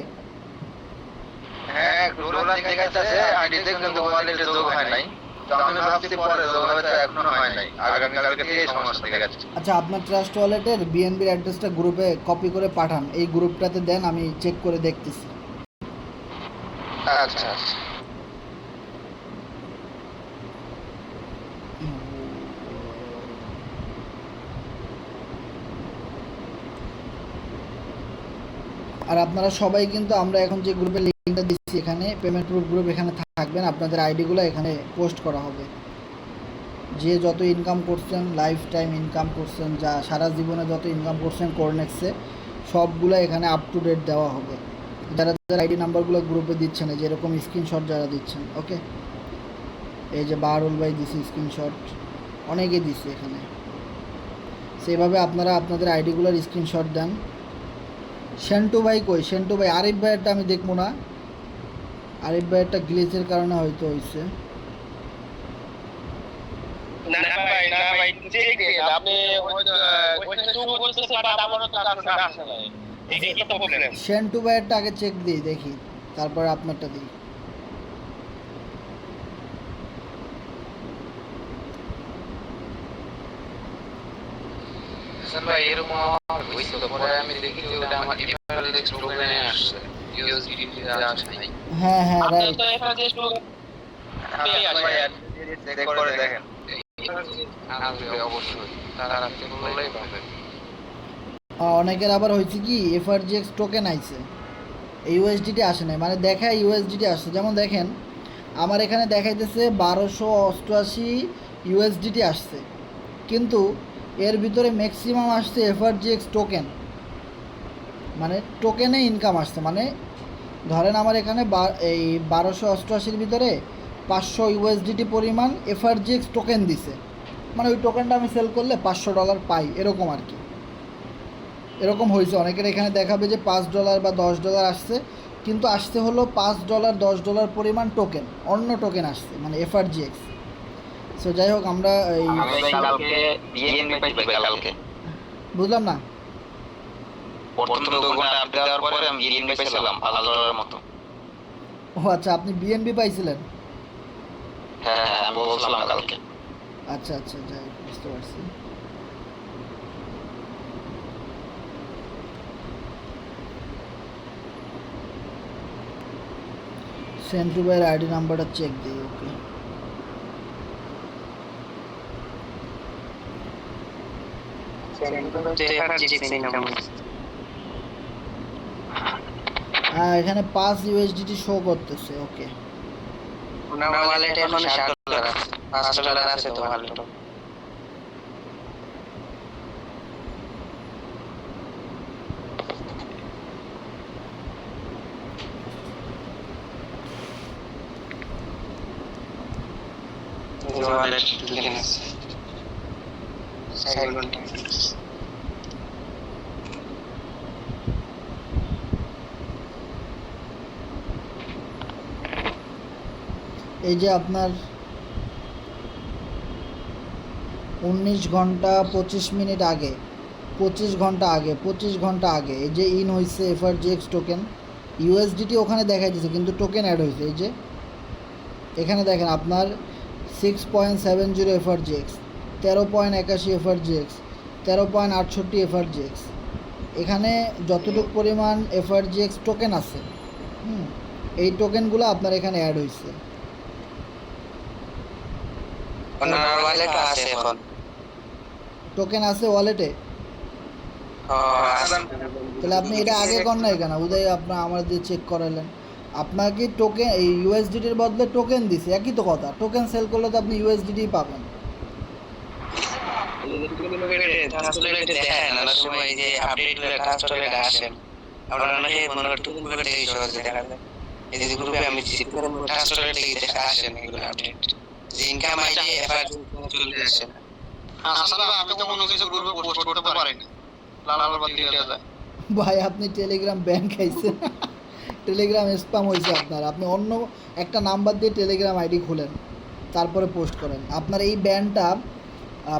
হ্যাঁ ডলার দেখাইতেছে আইডিতে কিন্তু ওয়ালেটে যোগ হয় নাই, তো আমি ভাবছি পরে যোগ হবে, তো এখনো হয় নাই, আগামীকালকে থেকে এই সমস্যা দেখাচ্ছে। আচ্ছা, আপনার ট্রাস্ট ওয়ালেটের বিএনবির অ্যাড্রেসটা গ্রুপে কপি করে পাঠান, এই গ্রুপটাতে দেন, আমি চেক করে দেখতেছি। আচ্ছা আচ্ছা। আর আপনারা সবাই কিন্তু আমরা এখন যে গ্রুপে লিঙ্কটা দিচ্ছি, এখানে পেমেন্ট প্রুফ গ্রুপ, এখানে থাকবেন, আপনাদের আইডিগুলো এখানে পোস্ট করা হবে। যে যত ইনকাম করছেন, লাইফ টাইম ইনকাম করছেন, যা সারা জীবনে যত ইনকাম করছেন কোরনেক্সে, সবগুলো এখানে আপ টু ডেট দেওয়া হবে। যারা যারা আইডি নাম্বারগুলো গ্রুপে দিচ্ছেন, এই যেরকম স্ক্রিনশট যারা দিচ্ছেন, ওকে, এই যে বারুল ভাই দিছি স্ক্রিনশট, অনেকে দিচ্ছে এখানে, সেইভাবে আপনারা আপনাদের আইডিগুলোর স্ক্রিনশট দেন। সেন্টু ভাই কই? সেন্টু ভাই, আরিফ ভাইয়েরটা আমি দেখবো না, আরিফ ভাইয়েরটা গ্লিচের কারণে হয়তো হয়েছে। না ভাই চেক দিন আপনি ওইখানে শুরু করতেছে বাট আমারও তো আসলে আসে নাই এই কি তো প্রবলেম সেন্টু ভাইয়েরটা আগে চেক দিই দেখি, তারপরে আপনারটা দিই। ভাই এরকম আমার হয়েছে তো পরে আমি দেখি যে ওটা আমার এফআরএক্স প্রোগ্রামে আসছে ইউএসডি আসে নাই। হ্যাঁ হ্যাঁ আপনি রাইট। তো এখানে যে শুরু চেক করে দেখেন আসবে অবশ্যই, তারা চেক করলেই পাবেন। অনেকের আবার হয়েছে কি এফআরজিএক্স টোকেন আইছে, ইউএসডিটি আসে নাই, মানে দেখায় ইউএসডিটি আসছে। যেমন দেখেন আমার এখানে দেখাইতেছে 1288 ইউএসডিটি আসছে, কিন্তু এর ভিতরে ম্যাক্সিমাম আসছে এফআরজিএক্স টোকেন, মানে টোকেনে ইনকাম আসছে। মানে ধরেন আমার এখানে এই 1288-র ভিতরে 500 ইউএসডিটি পরিমাণ এফআরজিএক্স টোকেন দিছে, মানে ওই টোকেনটা আমি সেল করলে $500 পাই, এরকম আর কি। এরকম হয়েছে অনেকের এখানে দেখাবে যে $5 বা $10 আসছে, কিন্তু আসতে হলো $5 $10 পরিমাণ টোকেন, অন্য টোকেন আসছে, মানে এফআরজিএক্স। সো যাই হোক আমরা এই কালকে বিএনপি পাইছি ভাই কালকে বুঝলাম না। প্রথম 2 ঘন্টা আপডেট দেওয়ার পরে আমি বিএনপি পাইছিলাম $5 মতো। ও আচ্ছা, আপনি বিএনবি পাইছিলেন? হ্যাঁ আমি বলছিলাম কালকে। আচ্ছা আচ্ছা, যাই হোক, বুঝতে পারছি। সেন্টু ভাইয়ের আইডি নাম্বারটা চেক দিই। ওকে, হ্যাঁ এখানে 5 ইউএসডিটি শো করতেছে। ওকে, ওনার ওয়ালেটে এখন $60 আছে, $5 আছে তো ভালো। ওয়ালেট ঢুকে গেছে সাইলেন্ট। এই যে আপনার 19 ঘন্টা 25 মিনিট আগে, 25 ঘন্টা আগে এই যে ইন হয়েছে এফআরজিএক্স টোকেন, ইউএসডিটি ওখানে দেখাই দিচ্ছে, কিন্তু টোকেন অ্যাড হয়েছে। এই যে এখানে দেখেন আপনার 6.70 এফআরজিএক্স, 13.81 এফআরজিএক্স, 13.68 এফআরজিএক্স। এখানে যতটুকু পরিমাণ এফআরজিএক্স টোকেন আছে, এই টোকেনগুলো আপনার এখানে অ্যাড হয়েছে। ওনার ওয়ালেটে আছে এখন টোকেন আছে ওয়ালেটে, তাহলে আপনি এটা আগে কর নাই কেন? উদয় আপনার আমার দিয়ে চেক করালেন, আপনাকে টোকেন এই ইউএসডিটির বদলে টোকেন দিছে, একই তো কথা। টোকেন সেল করলে তো আপনি ইউএসডিটি পাবেন। দেখেন অনেক সময় যে আপডেট করে কাস্টমারে আসেন, আপনারা অনেকে মনে করেন টুকু করে এই সহজে দেখা যায়। এই যে গ্রুপে আমি ভিজিট করে কাস্টমারে দেখে আসেন এগুলো আপডেট, যে ইনকাম আইডি এফআর চলে আসে। আসলে আমি তো কোনো কিছু গ্রুপে পোস্ট করতে পারি না, লাল বাতি হয়ে যায়। ভাই আপনি টেলিগ্রাম ব্যান খাইছেন, টেলিগ্রাম স্প্যাম হয়েছে আপনার। আপনি অন্য একটা নাম্বার দিয়ে টেলিগ্রাম আইডি খুলেন, তারপরে পোস্ট করেন। আপনার এই ব্যানটা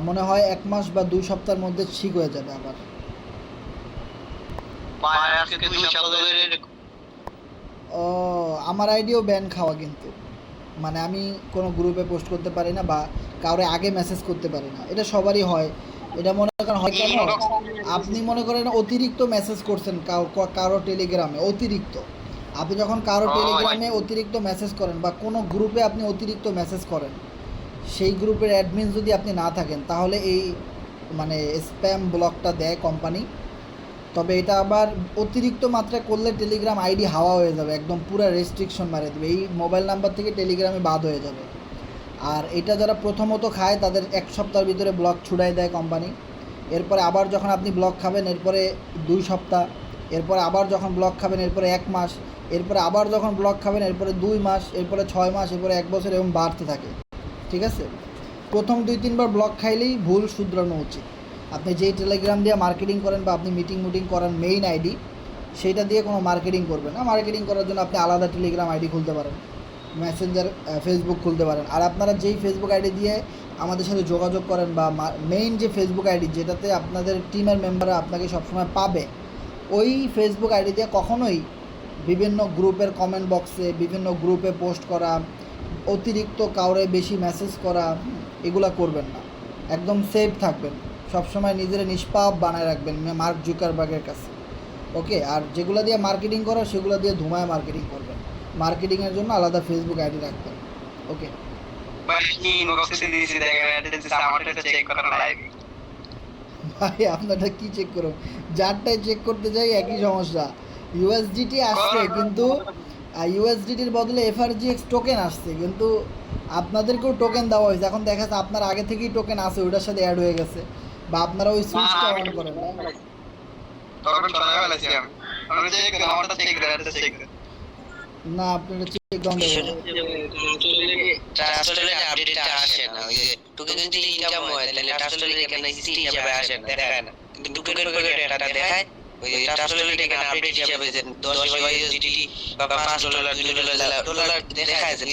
মনে হয় 1 মাস বা 2 সপ্তাহের মধ্যে ঠিক হয়ে যাবে আবার। ভাই আজকে 2 সপ্তাহ ধরে ও আমার আইডিও ব্যান খাওয়া, কিন্তু মানে আমি কোনো গ্রুপে পোস্ট করতে পারি না বা কাউরে আগে মেসেজ করতে পারি না, এটা সবারই হয়। এটা মনে করেন হয় কেন, আপনি মনে করেন অতিরিক্ত মেসেজ করছেন কারো টেলিগ্রামে, অতিরিক্ত। আপনি যখন কারো টেলিগ্রামে অতিরিক্ত মেসেজ করেন বা কোনো গ্রুপে আপনি অতিরিক্ত মেসেজ করেন, সেই গ্রুপের অ্যাডমিন যদি আপনি না থাকেন, তাহলে এই মানে স্প্যাম ব্লকটা দেয় কোম্পানি। তবে এটা আবার অতিরিক্ত মাত্রায় করলে টেলিগ্রাম আইডি হাওয়া হয়ে যাবে, একদম পুরো রেস্ট্রিকশন মারিয়ে দেবে, এই মোবাইল নাম্বার থেকে টেলিগ্রামে বাদ হয়ে যাবে। আর এটা যারা প্রথমত খায় তাদের 1 সপ্তাহের ভিতরে ব্লক ছুড়াই দেয় কোম্পানি। এরপরে আবার যখন আপনি ব্লক খাবেন, এরপরে 2 সপ্তাহ, এরপরে আবার যখন ব্লক খাবেন এরপরে 1 মাস, এরপরে আবার যখন ব্লক খাবেন এরপরে 2 মাস, এরপরে 6 মাস, এরপরে 1 বছর, এরকম বাড়তে থাকে। ঠিক আছে, প্রথম 2-3 বার ব্লক খাইলেই ভুল শুধরানো উচিত। আপনি যেই টেলিগ্রাম দিয়ে মার্কেটিং করেন বা আপনি মিটিং করেন মেইন আইডি, সেইটা দিয়ে কোনো মার্কেটিং করবেন না। মার্কেটিং করার জন্য আপনি আলাদা টেলিগ্রাম আইডি খুলতে পারেন, মেসেঞ্জার ফেসবুক খুলতে পারেন। আর আপনারা যেই ফেসবুক আইডি দিয়ে আমাদের সাথে যোগাযোগ করেন বা মেইন যে ফেসবুক আইডি যেটাতে আপনাদের টিমের মেম্বাররা আপনাকে সবসময় পাবে, ওই ফেসবুক আইডি দিয়ে কখনোই বিভিন্ন গ্রুপের কমেন্ট বক্সে, বিভিন্ন গ্রুপে পোস্ট করা, অতিরিক্ত কাউরে বেশি মেসেজ করা, এগুলা করবেন না। একদম সেফ থাকবেন, সবসময় নিজেরা নিষ্পাপ বানায় রাখবেন মার্ক জুকারবার্গের কাছে। ওকে, আর যেগুলো দিয়ে মার্কেটিং করো সেগুলো দিয়ে ধুমায় মার্কেটিং করবেন, মার্কেটিংয়ের জন্য আলাদা ফেসবুক আইডি রাখবেন। ওকে ভাই ইনবক্সে দিয়েছি দেখেন অ্যাড্রেস আমারটা চেক করেন লাইভ। ভাই আপনারটা কি চেক করো, যারটাই চেক করতে যাই একই সমস্যা। ইউএসডিটি আসছে কিন্তু ইউএসডিটির বদলে এফআরজিএক্স টোকেন আসছে, কিন্তু আপনাদেরকেও টোকেন দেওয়া হয়েছে। এখন দেখা যাচ্ছে আপনার আগে থেকেই টোকেন আছে, ওইটার সাথে অ্যাড হয়ে গেছে, বা আপনারা ওই সুইচটা অন করেন না। তখন সরাই ফেলেছি আমি চেক করেন আমারটা চেক করেন অ্যাড্রেস চেক করেন। না, আপনারা চেক ডাউন দেবেন। ট্রাস্টলে আপডেটটা আসে না, ওই যে টোকেন যদি ইনকাম হয় তাহলে ট্রাস্টলে এখানে হিস্ট্রি হিসাবে আসে না, দেখায় না, কিন্তু টোকেন করে ডাটা দেখায়। ওই যে ট্রাস্টলে এখানে আপডেট হিসাবে যে 10 USDT বা $5 $2 দেখায় যে